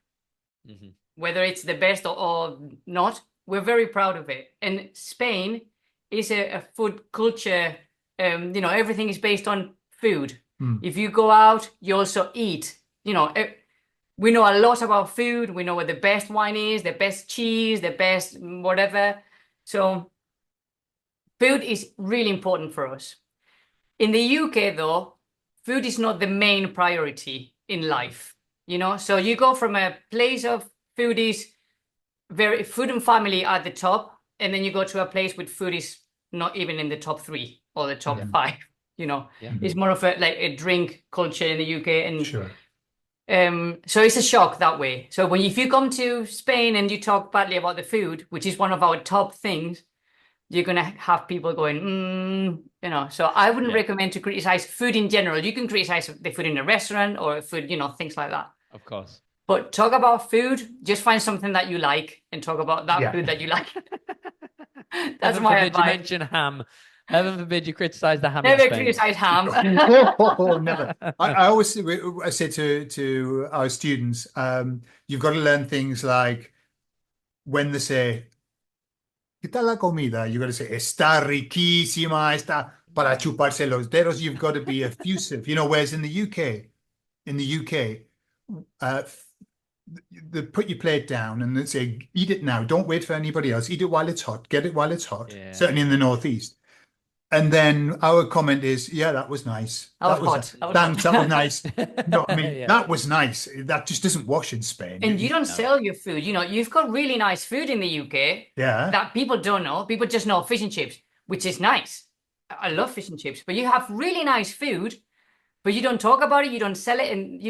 Mm-hmm. Whether it's the best or not, we're very proud of it. And Spain is a food culture. Everything is based on food. If you go out, you also eat. We know a lot about food. We know what the best wine is, the best cheese, the best whatever. So food is really important for us. In the UK, though, food is not the main priority in life. So you go from a place of food and family at the top, and then you go to a place with food is not even in the top 3 or the top 5. It's more of a drink culture in the UK, and sure. So it's a shock that way. So if you come to Spain and you talk badly about the food, which is one of our top things, you're gonna have people going, So I wouldn't recommend to criticize food in general. You can criticize the food in a restaurant or food, things like that. Of course. But talk about food. Just find something that you like and talk about that food that you like. That's my advice. You mention ham. Heaven forbid you criticize the ham. Never criticize ham. Never. I always say to our students, you've got to learn things like when they say, ¿Qué tal la comida? You've got to say, está riquísima, está para chuparse los dedos. You've got to be effusive. Whereas in the UK, they put your plate down and they say, eat it now. Don't wait for anybody else. Eat it while it's hot. Get it while it's hot. Yeah. Certainly in the Northeast. And then our comment is, yeah, that was nice. That was hot. Thanks, that was nice. No, I mean, that was nice. That just doesn't wash in Spain. And you don't sell your food. You've got really nice food in the UK. Yeah. That people don't know. People just know fish and chips, which is nice. I love fish and chips. But you have really nice food, but you don't talk about it. You don't sell it. And,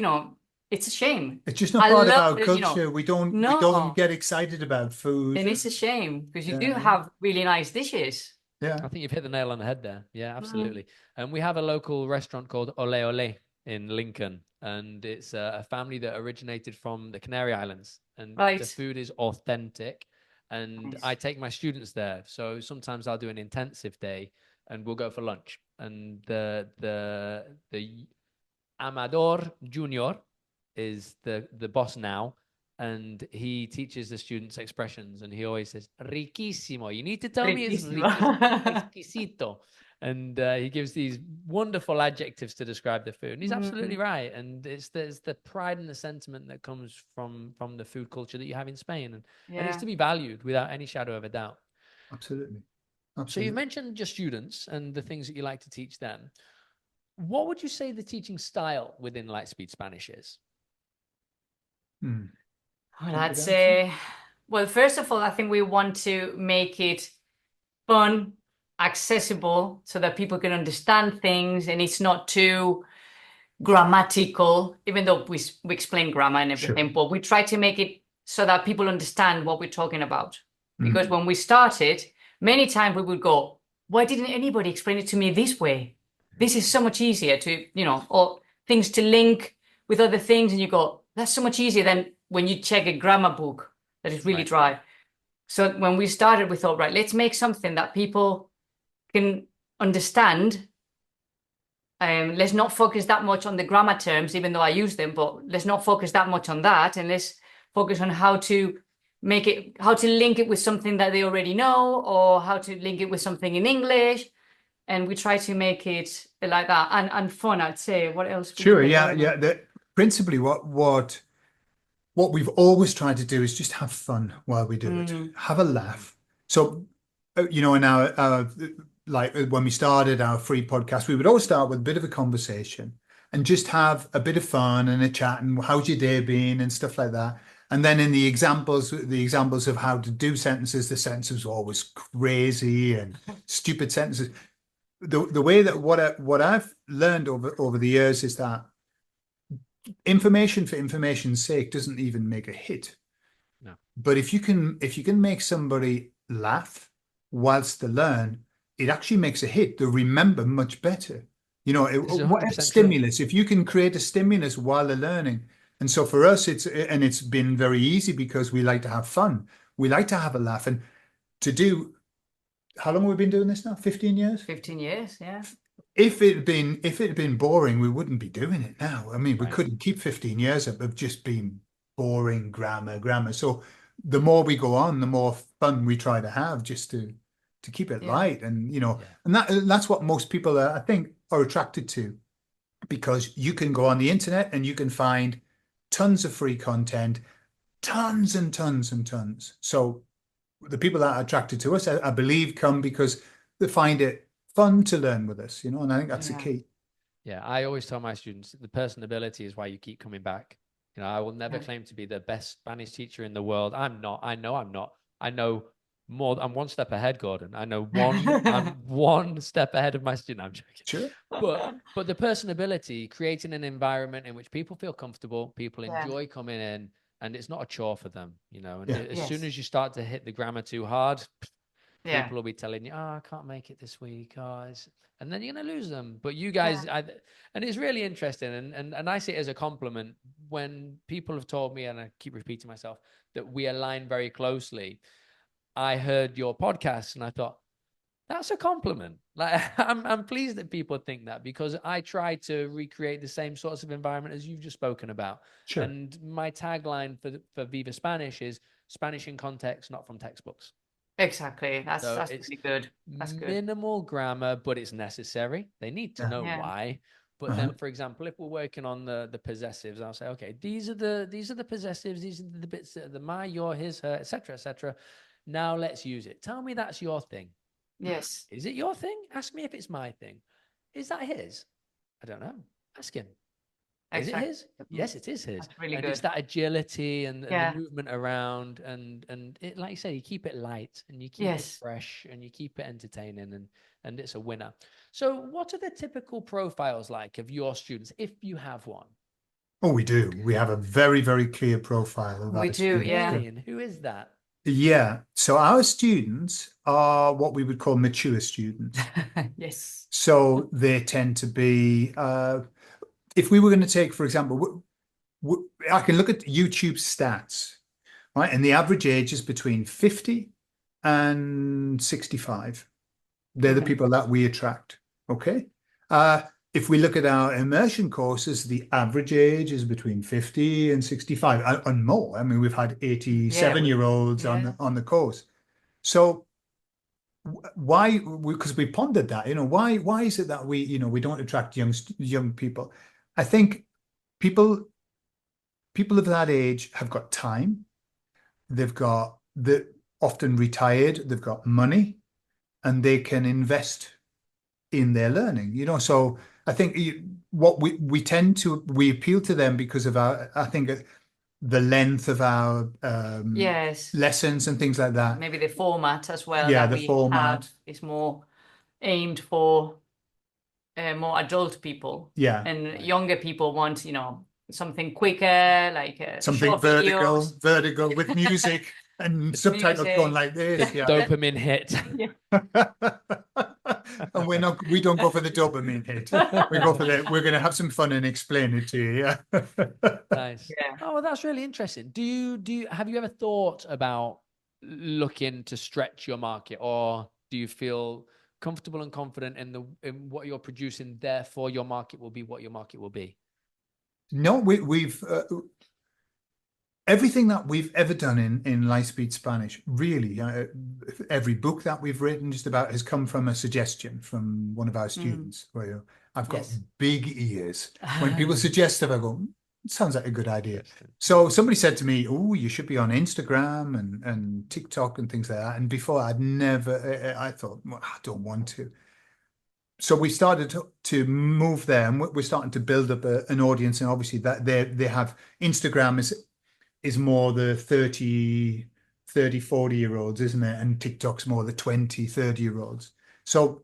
it's a shame. It's just not part of our culture. We don't get excited about food. And it's a shame because you do have really nice dishes. Yeah, I think you've hit the nail on the head there. Yeah, absolutely. And we have a local restaurant called Ole Ole in Lincoln, and it's a family that originated from the Canary Islands, and the food is authentic. And I take my students there, so sometimes I'll do an intensive day, and we'll go for lunch. And the Amador Junior is the boss now, and he teaches the students expressions, and he always says riquísimo. You need to tell me it's exquisito. And he gives these wonderful adjectives to describe the food. And he's absolutely right. And it's the pride and the sentiment that comes from the food culture that you have in Spain, and it's to be valued without any shadow of a doubt. Absolutely. So you mentioned your students and the things that you like to teach them. What would you say the teaching style within LightSpeed Spanish is? Well, I'd say, well, first of all, I think we want to make it fun, accessible, so that people can understand things, and it's not too grammatical, even though we explain grammar and everything, but we try to make it so that people understand what we're talking about. Because when we started, many times we would go, why didn't anybody explain it to me this way? This is so much easier to, or things to link with other things, and you go, that's so much easier than when you check a grammar book that is really dry. So when we started, we thought, right, let's make something that people can understand. Let's not focus that much on the grammar terms, even though I use them, but let's not focus that much on that, and let's focus on how to make it, how to link it with something that they already know, or how to link it with something in English. And we try to make it like that and fun, I'd say. What else? Sure, yeah. Principally, what we've always tried to do is just have fun while we do it, have a laugh. So, in our like when we started our free podcast, we would always start with a bit of a conversation and just have a bit of fun and a chat and how's your day been and stuff like that. And then in the examples of how to do sentences, the sentences were always crazy and stupid sentences. The way that what I've learned over the years is that information for information's sake doesn't even make a hit. No. But if you can make somebody laugh whilst they learn, it actually makes a hit. They remember much better. Whatever stimulus, if you can create a stimulus while they're learning. And so for us, it's been very easy because we like to have fun. We like to have a laugh. And to do, how long have we been doing this now? 15 years? 15 years, yeah. If it had been boring, we wouldn't be doing it now. I mean, we couldn't keep 15 years up of just being boring grammar. So the more we go on, the more fun we try to have, just to keep it light. And and that's what most people I think are attracted to, because you can go on the internet and you can find tons of free content, tons and tons and tons. So the people that are attracted to us, I believe, come because they find it fun to learn with us, and I think that's the key. Yeah, I always tell my students the personability is why you keep coming back. I will never claim to be the best Spanish teacher in the world. I'm not. I know I'm not. I know more. I'm one step ahead, Gordon. I know I'm one step ahead of my student. I'm joking. Sure. But the personability, creating an environment in which people feel comfortable, people enjoy coming in, and it's not a chore for them, And as soon as you start to hit the grammar too hard, people will be telling you, I can't make it this week. And then you're going to lose them. But you guys, and it's really interesting. And I see it as a compliment when people have told me, and I keep repeating myself, that we align very closely. I heard your podcast and I thought, that's a compliment. Like I'm pleased that people think that, because I try to recreate the same sorts of environment as you've just spoken about. Sure. And my tagline for Viva Spanish is Spanish in context, not from textbooks. Exactly. That's really good. That's good. Minimal grammar, but it's necessary. They need to know why. But then, for example, if we're working on the possessives, I'll say, okay, these are the possessives. These are the bits that are the my, your, his, her, etc., etc. Now let's use it. Tell me that's your thing. Yes. Is it your thing? Ask me if it's my thing. Is that his? I don't know. Ask him. Is it his? Yes, it is his. That's really and good. It's that agility and the movement around, and it, like you say, you keep it light and you keep it fresh and you keep it entertaining, and it's a winner. So what are the typical profiles like of your students, if you have one? Oh, we do. We have a very, very clear profile of that. We do, yeah. And who is that? Yeah. So our students are what we would call mature students. Yes. So they tend to be, if we were going to take, for example, I can look at YouTube stats, right? And the average age is between 50 and 65. They're the people that we attract. Okay. if we look at our immersion courses, the average age is between 50 and 65 and more. I mean, we've had 87-year-olds on the course. So why? Because we pondered that, why is it that we don't attract young people? I think people of that age have got time. They're often retired. They've got money, and they can invest in their learning. So I think what we appeal to them because of the length of our lessons and things like that. Maybe the format as well. Yeah, the format is more aimed for more adult people. Yeah, and younger people want something quicker, like something vertical with music and subtitles going like this. Yeah. Dopamine hit. And we don't go for the dopamine hit. We go for we're going to have some fun and explain it to you. Yeah. Nice. Yeah. Oh, well, that's really interesting. Have you ever thought about looking to stretch your market, or do you feel comfortable and confident in what you're producing, therefore your market will be what your market will be? No, we've everything that we've ever done in LightSpeed Spanish, really, every book that we've written just about has come from a suggestion from one of our students. Where I've got big ears. When people suggest stuff, I go, it sounds like a good idea. So somebody said to me, "Oh, you should be on Instagram and TikTok and things like that." And before I thought, well, I don't want to. So we started to move there, and we're starting to build up an audience. And obviously that they have Instagram is more the 30, 40-year-olds, isn't it? And TikTok's more the 20, 30-year-olds. So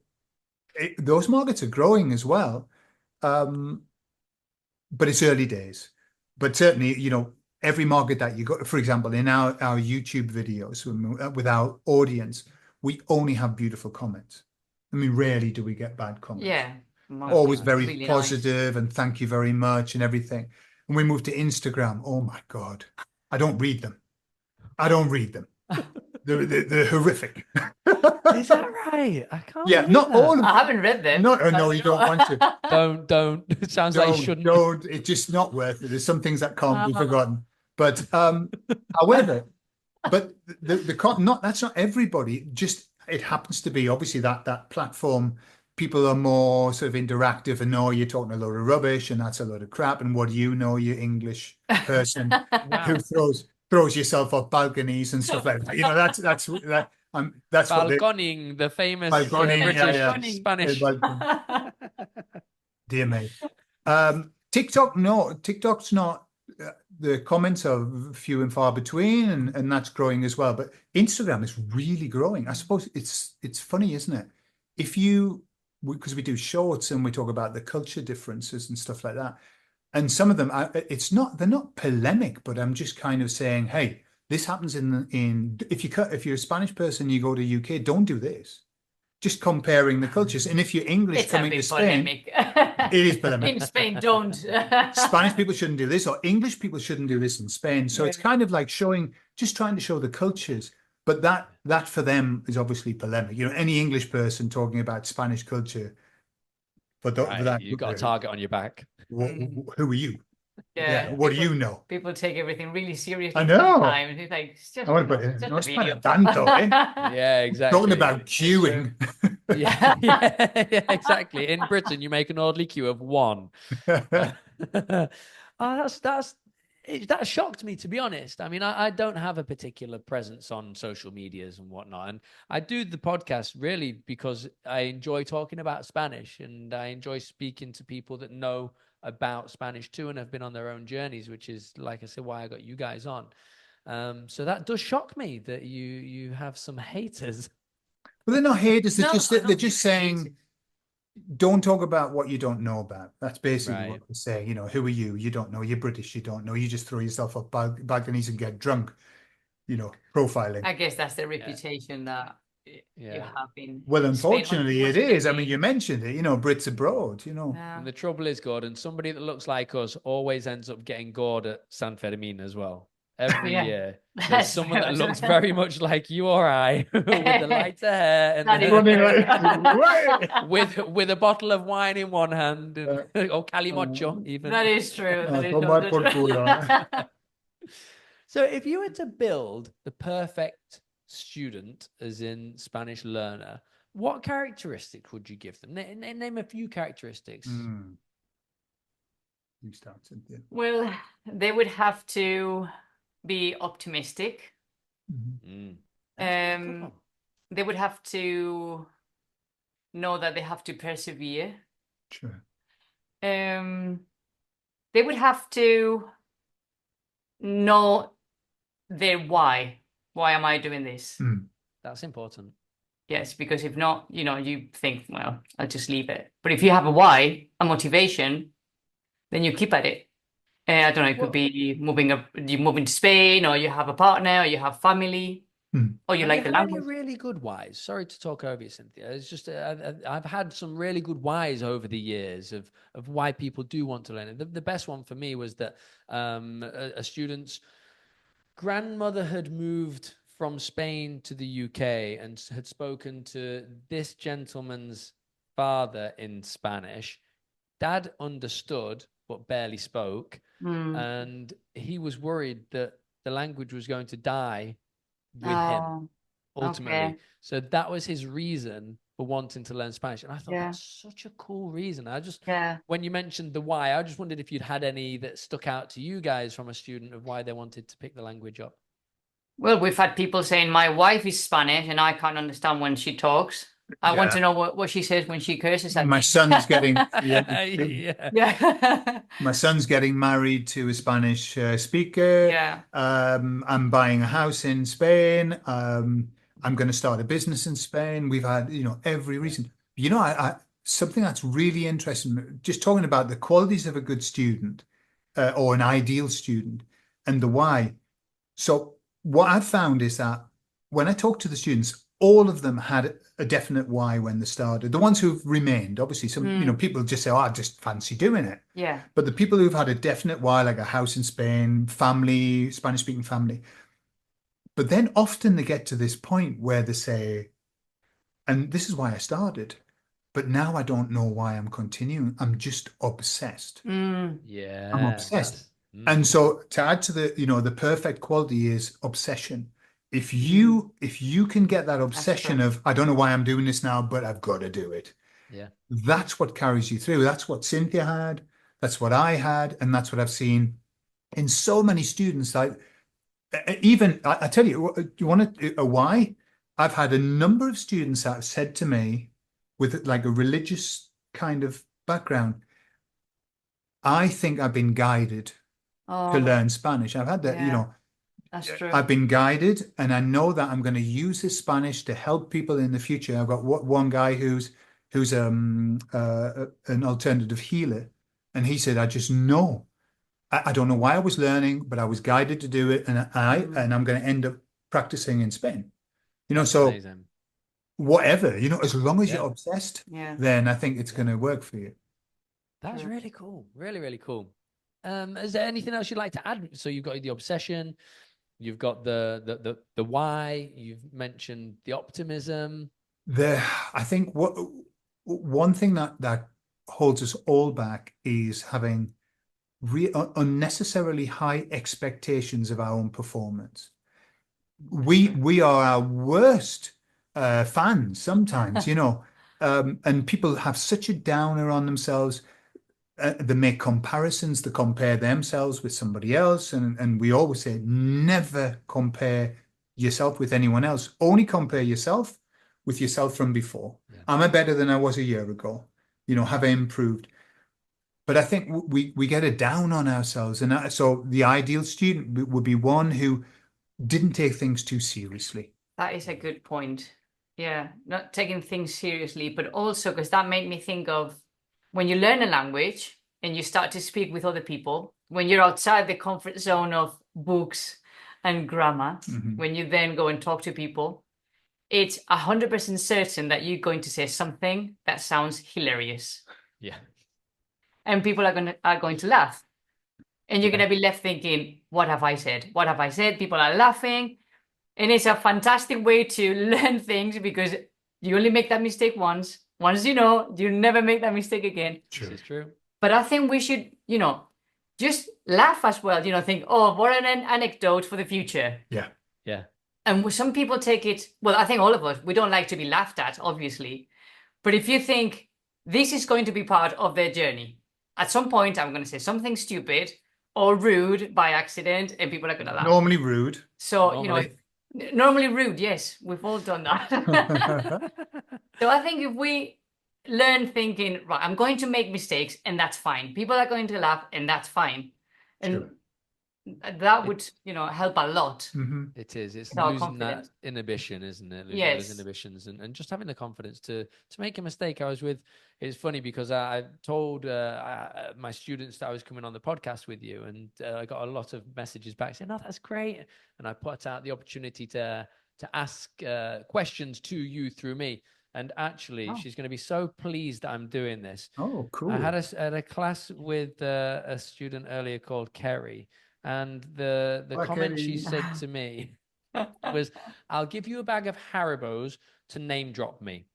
those markets are growing as well. But it's early days. But certainly, every market that you go, for example, in our YouTube videos with our audience, we only have beautiful comments. I mean, rarely do we get bad comments. Yeah. Always very really positive nice. And thank you very much and everything. When we moved to Instagram, oh my God, I don't read them. They're horrific. Is that right? I can't. Yeah, not all of them. I haven't read them. No, you don't want to. Don't. It sounds like you shouldn't. Don't. It's just not worth it. There's some things that can't be forgotten. But however, that's not everybody. Just it happens to be obviously that platform. People are more sort of interactive, and you're talking a load of rubbish, and that's a load of crap. And what do you know, you English person who throws yourself off balconies and stuff like that? That's balconing, the famous British Spanish. Dear me. TikTok's not. The comments are few and far between, and that's growing as well. But Instagram is really growing. I suppose it's funny, isn't it? Because we do shorts and we talk about the culture differences and stuff like that. And some of them, they're not polemic, but I'm just kind of saying, hey, this happens if you're a Spanish person, you go to UK, don't do this. Just comparing the cultures. And if you're English coming to Spain, it is polemic. In Spain, don't. Spanish people shouldn't do this, or English people shouldn't do this in Spain. So it's kind of like just trying to show the cultures. But that for them is obviously polemic. Any English person talking about Spanish culture, but that you've got a target on your back. Who are you? Yeah. What do you know? People take everything really seriously. I know. Sometimes. It's like, it's just a video. Yeah, exactly. Talking about queuing. yeah, exactly. In Britain, you make an orderly queue of one. That shocked me, to be honest. I mean, I don't have a particular presence on social medias and whatnot. And I do the podcast really because I enjoy talking about Spanish, and I enjoy speaking to people that know about Spanish too and have been on their own journeys, which is, like I said, why I got you guys on. So that does shock me that you have some haters. Well, they're not haters. They're just saying, don't talk about what you don't know about. That's basically what they say. Who are you? You don't know. You're British. You don't know. You just throw yourself up balconies and get drunk. Profiling. I guess that's the reputation that you have been. Well, unfortunately, it is. I mean, you mentioned it. Brits abroad. And the trouble is, Gordon, somebody that looks like us always ends up getting gored at San Fermin as well. every year. There's someone that looks very much like you or I with the lighter hair and with a bottle of wine in one hand or calimocho even. That is true. So if you were to build the perfect student, as in Spanish learner, what characteristics would you give them? Name a few characteristics. You start, Cynthia. Well, they would have to be optimistic. They would have to know that they have to persevere. Sure. They would have to know their why. Why am I doing this? That's important. Yes, because if not, you think, well, I'll just leave it. But if you have a why, a motivation, then you keep at it. I don't know, it could be you moving to Spain, or you have a partner, or you have family, or you like the language. Really good whys. Sorry to talk over you, Cynthia. It's just I've had some really good whys over the years of why people do want to learn it. The best one for me was that a student's grandmother had moved from Spain to the UK and had spoken to this gentleman's father in Spanish. Dad understood but barely spoke, and he was worried that the language was going to die with him ultimately. Okay. So that was his reason for wanting to learn Spanish, and I thought that's such a cool reason. When you mentioned the why, I just wondered if you'd had any that stuck out to you guys from a student of why they wanted to pick the language up. Well, we've had people saying my wife is Spanish and I can't understand when she talks. I want to know what she says when she curses at me. My son's getting my son's getting married to a Spanish speaker. I'm buying a house in Spain. I'm going to start a business in Spain. We've had every reason. I something that's really interesting. Just talking about the qualities of a good student or an ideal student and the why. So what I've found is that when I talk to the students, all of them had a definite why when they started. The ones who've remained, obviously, some people just say, "Oh, I just fancy doing it." Yeah. But the people who've had a definite why, like a house in Spain, family, Spanish-speaking family, but then often they get to this point where they say, "And this is why I started, but now I don't know why I'm continuing. I'm just obsessed." Yeah, I'm obsessed. And so to add to the perfect quality is obsession. If you can get that obsession of, I don't know why I'm doing this now, but I've got to do it. Yeah. That's what carries you through. That's what Cynthia had. That's what I had. And that's what I've seen in so many students. Like even, I tell you, you want a why? I've had a number of students that have said to me with like a religious kind of background, I think I've been guided to learn Spanish. I've had that, That's true. I've been guided, and I know that I'm going to use this Spanish to help people in the future. I've got one guy who's an alternative healer, and he said, "I just know. I don't know why I was learning, but I was guided to do it, and I'm going to end up practicing in Spain." So amazing. Whatever, as long as you're obsessed, then I think it's going to work for you. That's really cool. Really, really cool. Is there anything else you'd like to add? So you've got the obsession. You've got the why. You've mentioned the optimism. I think one thing that holds us all back is having unnecessarily high expectations of our own performance. We are our worst fans sometimes, and people have such a downer on themselves. They make comparisons, they compare themselves with somebody else. And we always say, never compare yourself with anyone else. Only compare yourself with yourself from before. Yeah. Am I better than I was a year ago? Have I improved? But I think we get it down on ourselves. And so the ideal student would be one who didn't take things too seriously. That is a good point. Yeah, not taking things seriously, but also because that made me think of when you learn a language and you start to speak with other people, when you're outside the comfort zone of books and grammar, when you then go and talk to people, it's 100% certain that you're going to say something that sounds hilarious. Yeah. And people are going to laugh. And you're going to be left thinking, what have I said? What have I said? People are laughing. And it's a fantastic way to learn things because you only make that mistake once. Once you know, you never make that mistake again. This is true. But I think we should, just laugh as well. Think, oh, what an anecdote for the future. Yeah. Yeah. And some people take it, well, I think all of us, we don't like to be laughed at, obviously. But if you think this is going to be part of their journey, at some point, I'm going to say something stupid or rude by accident, and people are going to laugh. Normally rude. So, normally rude, yes, we've all done that. So I think if we learn thinking, right, I'm going to make mistakes, and that's fine. People are going to laugh, and that's fine. And that would, help a lot. Mm-hmm. It is. It's losing that inhibition, isn't it? Losing those inhibitions and just having the confidence to make a mistake. It's funny because I told my students that I was coming on the podcast with you, and I got a lot of messages back saying, "Oh, that's great." And I put out the opportunity to ask questions to you through me. And actually, she's going to be so pleased that I'm doing this. Oh, cool. I had a class with a student earlier called Kerry. And the comment she said to me was, "I'll give you a bag of Haribos to name drop me."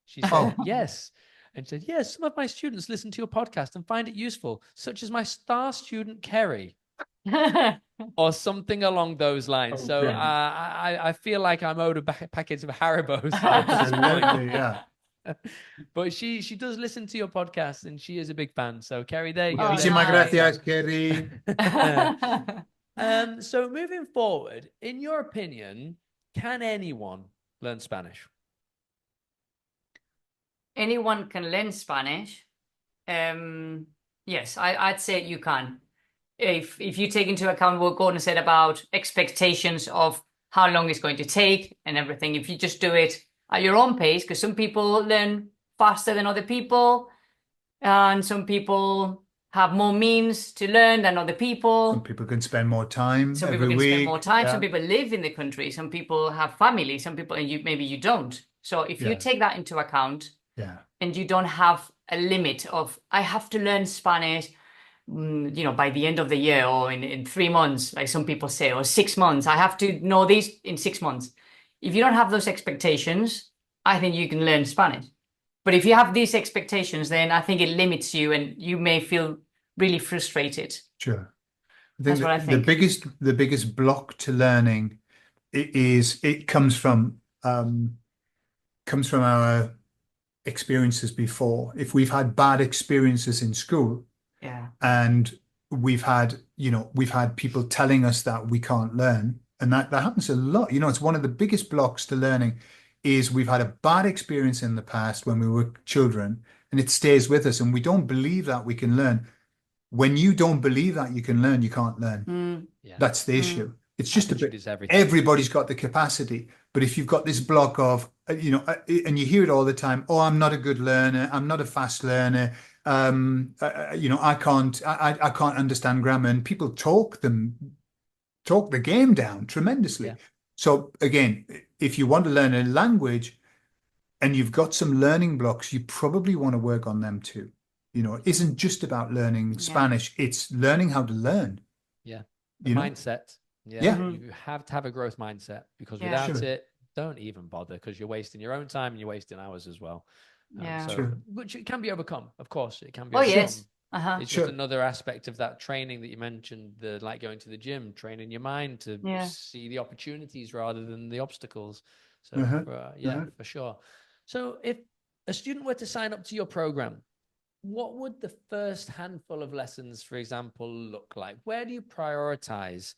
She said, "Yes." And said, "Yes, some of my students listen to your podcast and find it useful, such as my star student, Kerry." Or something along those lines. So I feel like I'm owed a packet of Haribos. Absolutely, yeah. But she does listen to your podcast and she is a big fan. So Kerry, there you go. Muchísimas gracias, Kerry. So moving forward, in your opinion, can anyone learn Spanish? Anyone can learn Spanish. Yes, I'd say you can. If you take into account what Gordon said about expectations of how long it's going to take and everything, if you just do it at your own pace, because some people learn faster than other people, and some people have more means to learn than other people. Some people can spend more time. Some people can spend more time. Some people live in the country. Some people have family. Some people, and maybe you don't. So if you take that into account, and you don't have a limit of, I have to learn Spanish, by the end of the year or in 3 months, like some people say, or 6 months, I have to know this in 6 months. If you don't have those expectations, I think you can learn Spanish. But if you have these expectations, then I think it limits you and you may feel really frustrated. Sure. That's what I think. The biggest block to learning comes from our experiences before. If we've had bad experiences in school, and we've had people telling us that we can't learn, and that happens a lot. It's one of the biggest blocks to learning is we've had a bad experience in the past when we were children, and it stays with us, and we don't believe that we can learn. When you don't believe that you can learn, you can't learn. That's the issue. It's just everybody's got the capacity, but if you've got this block of and you hear it all the time, oh, I'm not a good learner, I'm not a fast learner, I can't understand grammar, and people talk the game down tremendously. So again, if you want to learn a language and you've got some learning blocks, you probably want to work on them too. It isn't just about learning Spanish, it's learning how to learn. Mindset. You have to have a growth mindset, because without it, don't even bother, because you're wasting your own time and you're wasting ours as well. Which it can be overcome, of course. It can be overcome. It's just another aspect of that training that you mentioned, like going to the gym, training your mind to see the opportunities rather than the obstacles. So for sure. So if a student were to sign up to your program, what would the first handful of lessons, for example, look like? Where do you prioritize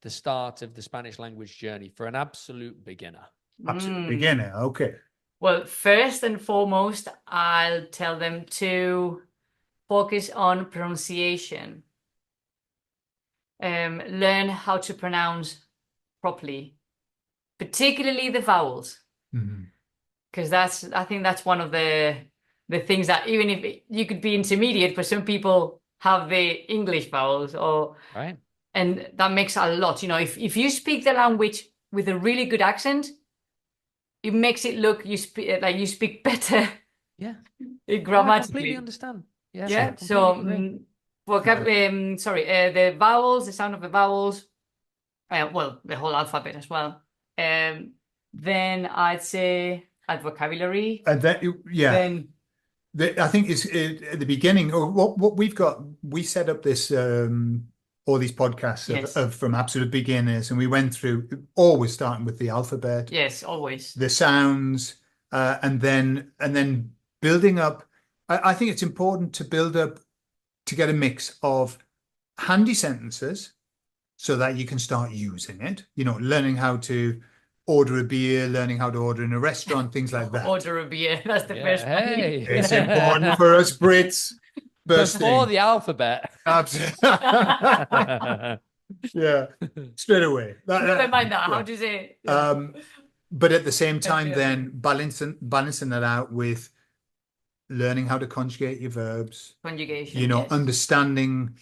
the start of the Spanish language journey for an absolute beginner? Absolute beginner, okay. Well, first and foremost, I'll tell them to focus on pronunciation. Learn how to pronounce properly, particularly the vowels. Because I think that's one of the things that, even if you could be intermediate, for some people have the English vowels, and that makes a lot. If you speak the language with a really good accent, it makes it look you speak better. Yeah, grammatically. I completely understand. So The vowels, the sound of the vowels. Well, the whole alphabet as well. Then I'd say vocabulary. And then, I think it's at the beginning. Or what we've got, we set up this all these podcasts of from absolute beginners, and we went through always starting with the alphabet. Yes, always the sounds, and then building up. I think it's important to build up to get a mix of handy sentences so that you can start using it. Learning how to order a beer, learning how to order in a restaurant, things like that. Order a beer, that's the first one. It's important for us Brits. Before the alphabet. Absolutely. Yeah, straight away. Never mind that. How do you say it? But at the same time, then balancing that out with learning how to conjugate your verbs. Conjugation. Understanding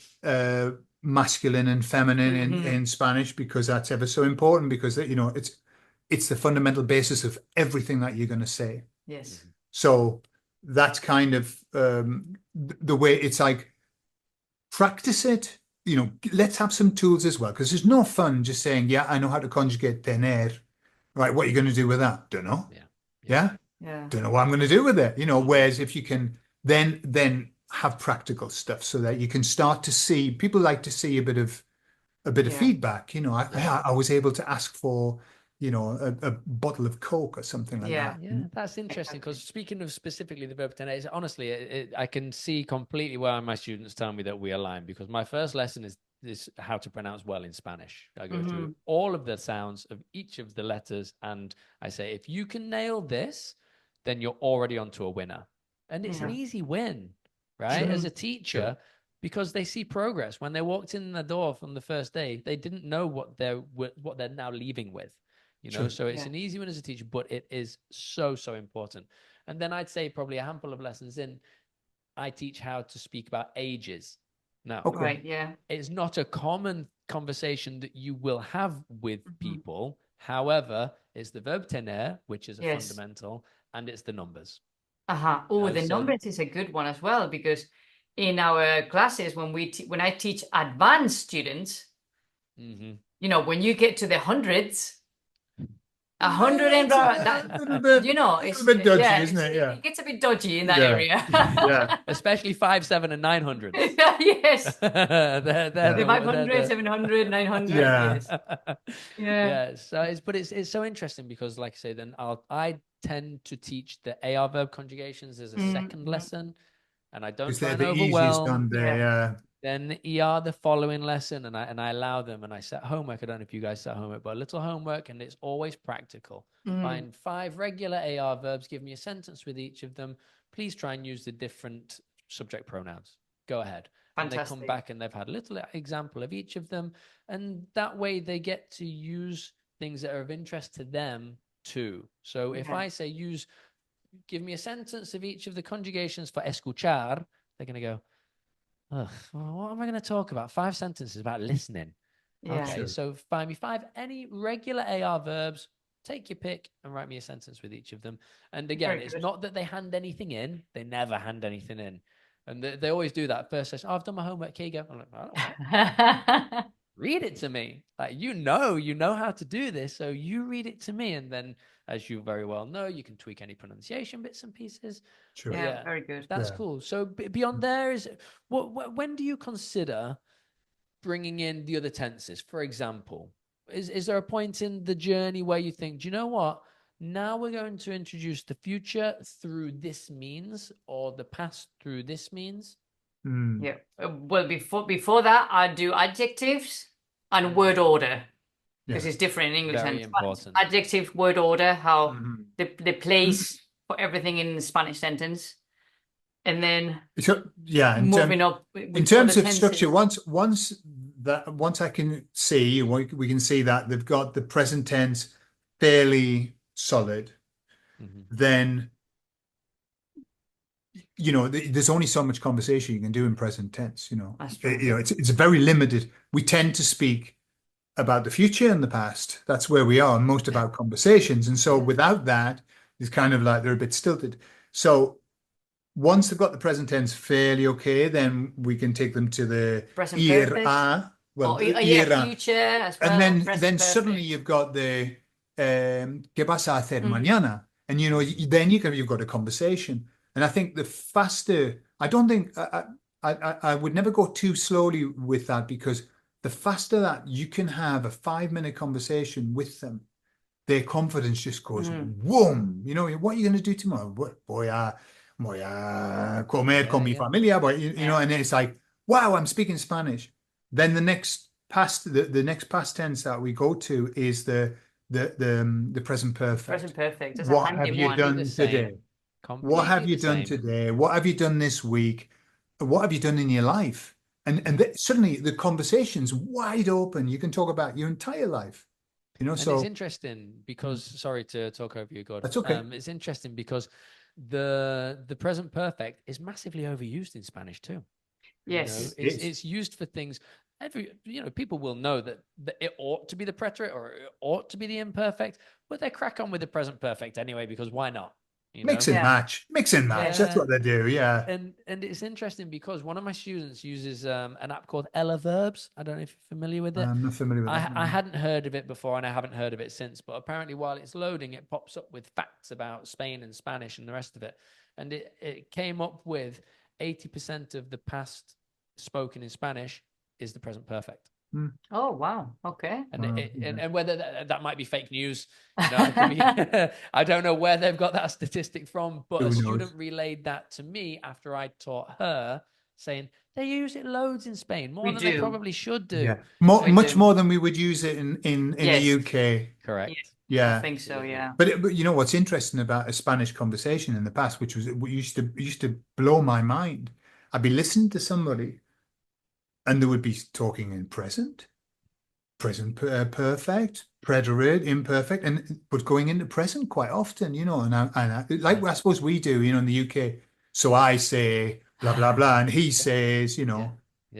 masculine and feminine in Spanish, because that's ever so important, because it's the fundamental basis of everything that you're going to say. Yes. So that's kind of the way it's like, practice it. Let's have some tools as well, because there's no fun just saying, yeah, I know how to conjugate tener. Right, what are you going to do with that? Don't know. Yeah. Don't know what I'm going to do with it. Whereas if you can then have practical stuff so that you can start to see, people like to see a bit of feedback. I was able to ask for, a bottle of Coke or something like that. Yeah, that's interesting, because speaking of specifically the verb tener, honestly, I can see completely why my students tell me that we align, because my first lesson is how to pronounce well in Spanish. I go through all of the sounds of each of the letters, and I say, if you can nail this, then you're already onto a winner. And it's an easy win, right? As a teacher, because they see progress. When they walked in the door from the first day, they didn't know what they're now leaving with. So it's an easy win as a teacher, but it is so important. And then I'd say probably a handful of lessons in, I teach how to speak about ages. Now, it's not a common conversation that you will have with people. However, it's the verb tener, which is a fundamental, and it's the numbers. The numbers is a good one as well, because in our classes, when I teach advanced students, when you get to the hundreds, 100 and it's a bit dodgy, isn't it? Yeah, it gets a bit dodgy in that area. Especially 5, 7, and 900. Yes, they're the 500, 700, 900. So it's so interesting, because, like I say, then I tend to teach the AR verb conjugations as a second lesson, and I don't try and overwhelm. Then the ER the following lesson, and I allow them, and I set homework. I don't know if you guys set homework, but a little homework, and it's always practical. Find 5 regular AR verbs, give me a sentence with each of them. Please try and use the different subject pronouns. Go ahead. Fantastic. And they come back and they've had a little example of each of them, and that way they get to use things that are of interest to them too. So if I say give me a sentence of each of the conjugations for escuchar, they're going to go, well, what am I going to talk about? 5 sentences about listening. Okay, so find me 5 any regular AR verbs, take your pick, and write me a sentence with each of them. And again, it's not that they hand anything in. They never hand anything in. And they always do that first session. I've done my homework. Here you go. I'm like, I don't read it to me. Like, you know how to do this, so you read it to me. And then, as you very well know, you can tweak any pronunciation bits and pieces. Sure. Yeah, very good. That's cool. So beyond there, when do you consider bringing in the other tenses? For example, is there a point in the journey where you think, do you know what? Now we're going to introduce the future through this means, or the past through this means? Yeah. Well, before that, I do adjectives and word order, because it's different in English and Spanish. Adjective, word order, how the place for everything in the Spanish sentence, and then moving up in terms of structure. Once I can see, we can see that they've got the present tense fairly solid, then there's only so much conversation you can do in present tense. It's very limited. We tend to speak about the future and the past. That's where we are in most of our conversations, and so without that, it's kind of like they're a bit stilted. So once they've got the present tense fairly okay, then we can take them to the present perfect. Well, future as well. And then suddenly you've got the ¿qué vas a hacer mañana? And then you've got a conversation. And I think the faster, I don't think I would never go too slowly with that, because the faster that you can have a 5-minute conversation with them, their confidence just goes whoom. What are you going to do tomorrow? Voy a comer con mi familia. But and it's like, wow, I'm speaking Spanish. Then the next past tense that we go to is the present perfect. Present perfect. What have you done today? What have you done today? What have you done this week? What have you done in your life? And suddenly the conversation's wide open. You can talk about your entire life. So it's interesting because, sorry to talk over you, Gordon. That's okay. It's interesting because the present perfect is massively overused in Spanish too. Yes, it's used for things. People will know that it ought to be the preterite or it ought to be the imperfect, but they crack on with the present perfect anyway, because why not? Mix and match. That's what they do. Yeah. And it's interesting because one of my students uses an app called Ella Verbs. I don't know if you're familiar with it. I'm not familiar with it. I hadn't heard of it before, and I haven't heard of it since. But apparently, while it's loading, it pops up with facts about Spain and Spanish and the rest of it. And it came up with 80% of the past spoken in Spanish is the present perfect. Oh, wow. Okay. And whether that might be fake news, I don't know where they've got that statistic from, but a student relayed that to me after I taught her, saying they use it loads in Spain, more than they probably should do. Yeah. Much more than we would use it in the UK. Correct. Yes. Yeah, I think so. Yeah. But what's interesting about a Spanish conversation in the past, which used to blow my mind. I'd be listening to somebody, and they would be talking in present perfect, preterite, imperfect, but going into present quite often, and I suppose we do, in the UK. So I say blah blah blah, and he says,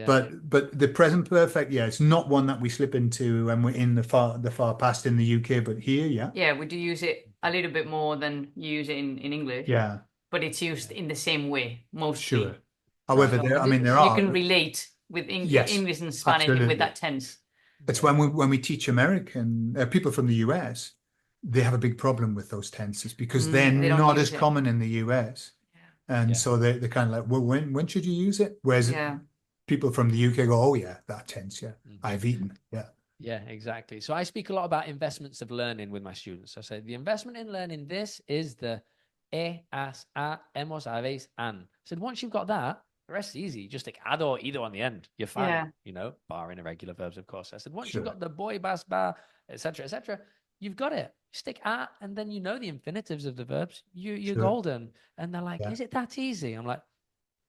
But the present perfect, it's not one that we slip into when we're in the far past in the UK. But here, we do use it a little bit more than you use it in English. Yeah, but it's used in the same way mostly. Sure. However, there are you can relate with English and Spanish with that tense. It's when we teach American people from the US, they have a big problem with those tenses because they're not as common in the US. And so they're kind of like, well, when should you use it? Whereas people from the UK go, oh yeah, that tense, I've eaten, Yeah, exactly. So I speak a lot about investments of learning with my students. I say the investment in learning this is the has, a, hemos, habéis, han. I said once you've got that, the rest is easy. Just stick ad or either on the end. You're fine. Barring irregular verbs, of course. I said once you've got the boy, bas, ba, etc., you've got it. Stick at, and then the infinitives of the verbs. You're golden. And they're like, is it that easy? I'm like,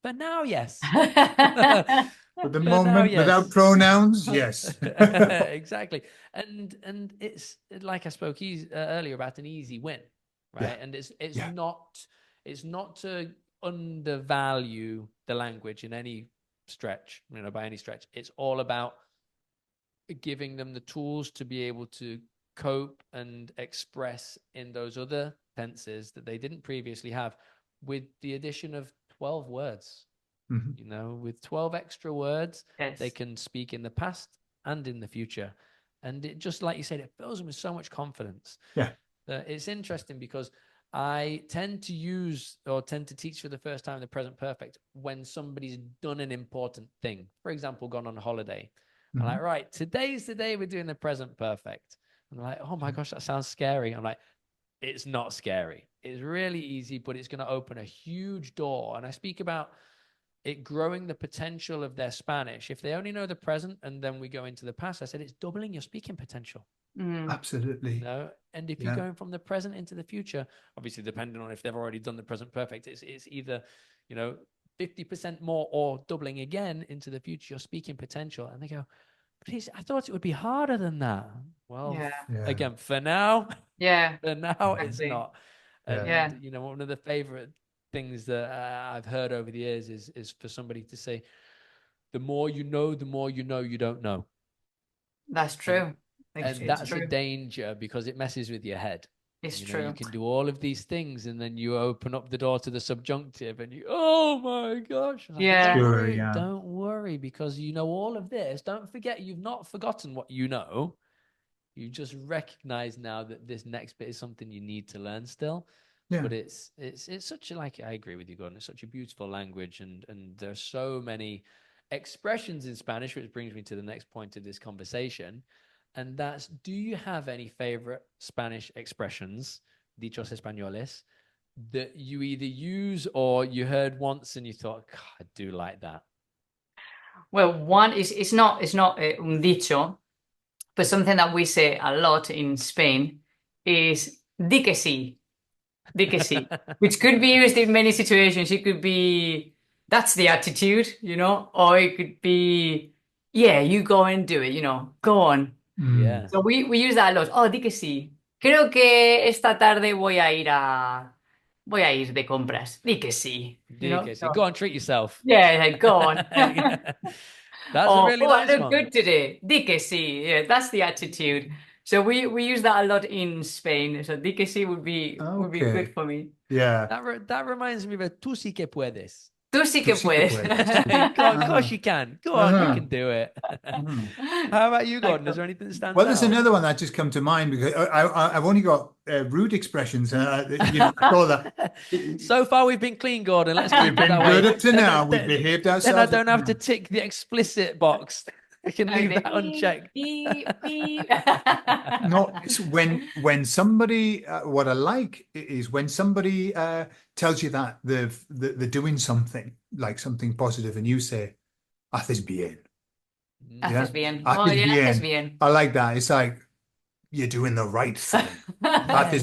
for now, yes. For the moment, without pronouns, yes. Exactly. And it's like I spoke earlier about an easy win, right? And it's not to undervalue the language in any stretch, by any stretch. It's all about giving them the tools to be able to cope and express in those other tenses that they didn't previously have, with the addition of 12 words. With 12 extra words, they can speak in the past and in the future. And it, just like you said, it fills them with so much confidence. It's interesting because I tend to teach for the first time the present perfect when somebody's done an important thing. For example, gone on holiday. I'm like, right, today's the day we're doing the present perfect. I'm like, oh my gosh, that sounds scary. I'm like, it's not scary. It's really easy, but it's going to open a huge door. And I speak about it growing the potential of their Spanish. If they only know the present and then we go into the past, I said, it's doubling your speaking potential. Absolutely. And if you're going from the present into the future, obviously depending on if they've already done the present perfect, it's either 50% more or doubling again into the future your speaking potential. And they go, please, I thought it would be harder than that. Well, again, for now, it's not. And one of the favorite things that I've heard over the years is for somebody to say, the more you know you don't know. That's true. And that's a danger because it messes with your head. It's true. You can do all of these things, and then you open up the door to the subjunctive, and oh my gosh. Yeah. Don't worry, because you know all of this. Don't forget, you've not forgotten what you know. You just recognize now that this next bit is something you need to learn still. Yeah. But it's such a, like, I agree with you, Gordon. It's such a beautiful language, and there's so many expressions in Spanish, which brings me to the next point of this conversation. And that's, do you have any favorite Spanish expressions, dichos españoles, that you either use or you heard once and you thought, God, I do like that? Well, one is, it's not un dicho, but something that we say a lot in Spain is di que sí. Di que sí, which could be used in many situations. It could be, that's the attitude, you know, or it could be, yeah, you go and do it, you know, go on. Yeah. So we use that a lot. Oh, di que sí. Creo que esta tarde voy a ir de compras. Di que sí. Di que sí. Go on, treat yourself. Yeah, like, go on. That's a really nice I look one. good today. Di que sí. Yeah, that's the attitude. So we use that a lot in Spain. So di que sí would be good for me. Yeah. That reminds me of a tú sí que puedes. Tú sí que puedes. Of course you can. Go on, you can do it. How about you, Gordon? Is there anything that stands out? Well, there's another one that just come to mind because I've only got rude expressions. You know, that. So far, we've been clean, Gordon. Let's keep We've been good up to now. We've behaved ourselves. Then I don't have to tick the explicit box. We can leave that unchecked. No, it's when somebody, what I like is when somebody tells you that they're doing something, like something positive, and you say, haces bien. Haces bien. Haces bien. I like that. It's like, you're doing the right thing.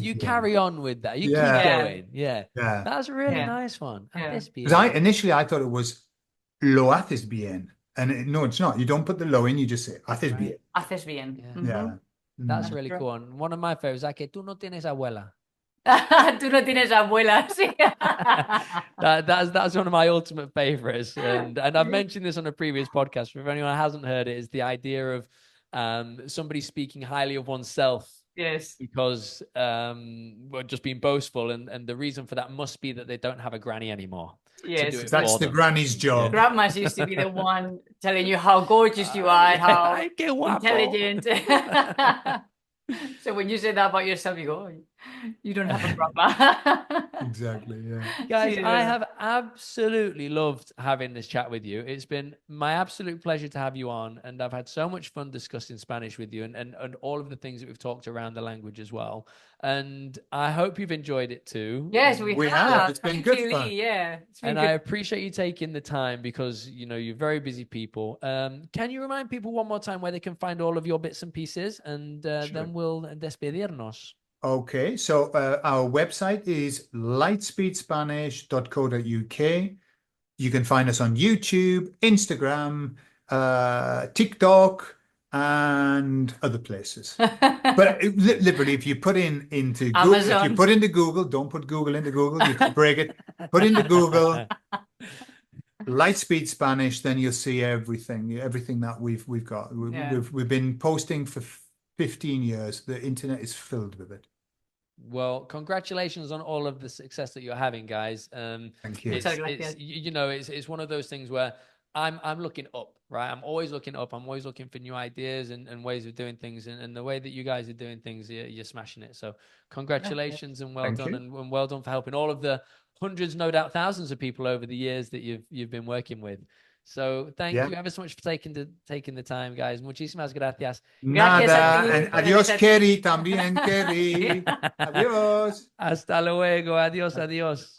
You carry on with that. You keep going. Yeah. That's a really nice one. Haces bien. Because initially I thought it was lo haces bien. And no, it's not. You don't put the lo in, you just say, haces bien. Haces bien. Yeah. That's really cool. And one of my favorites is like, tú no tienes abuela. Tú no tienes abuela. Sí. That's one of my ultimate favorites. And I've mentioned this on a previous podcast, but if anyone hasn't heard it, is the idea of somebody speaking highly of oneself. Yes. Because just being boastful. And the reason for that must be that they don't have a granny anymore. Yes, that's the granny's job. Grandmas used to be the one telling you how gorgeous you are, how intelligent. So when you say that about yourself, you go, oh, you don't have a grandma. Exactly, yeah. Guys, I have absolutely loved having this chat with you. It's been my absolute pleasure to have you on, and I've had so much fun discussing Spanish with you and all of the things that we've talked around the language as well. And I hope you've enjoyed it too. Yes, we have. It's been good fun. Yeah. And I appreciate you taking the time because, you know, you're very busy people. Can you remind people one more time where they can find all of your bits and pieces? And then we'll despedirnos. Okay, so our website is lightspeedspanish.co.uk. You can find us on YouTube, Instagram, TikTok, and other places. But literally, if you put into Google, if you put into Google, don't put Google into Google, you can break it. Put into Google Lightspeed Spanish, then you'll see everything that we've got. We've been posting for 15 years. The internet is filled with it. Well, congratulations on all of the success that you're having, guys. Thank you. It's one of those things where I'm looking up, right? I'm always looking up. I'm always looking for new ideas and ways of doing things. And the way that you guys are doing things, you're smashing it. So congratulations and well done. And well done for helping all of the hundreds, no doubt thousands of people over the years that you've been working with. So thank you ever so much for taking the time, guys. Muchísimas gracias. Nada. Adiós, Kerry. También, Kerry. Adiós. Hasta luego. Adiós. Adiós.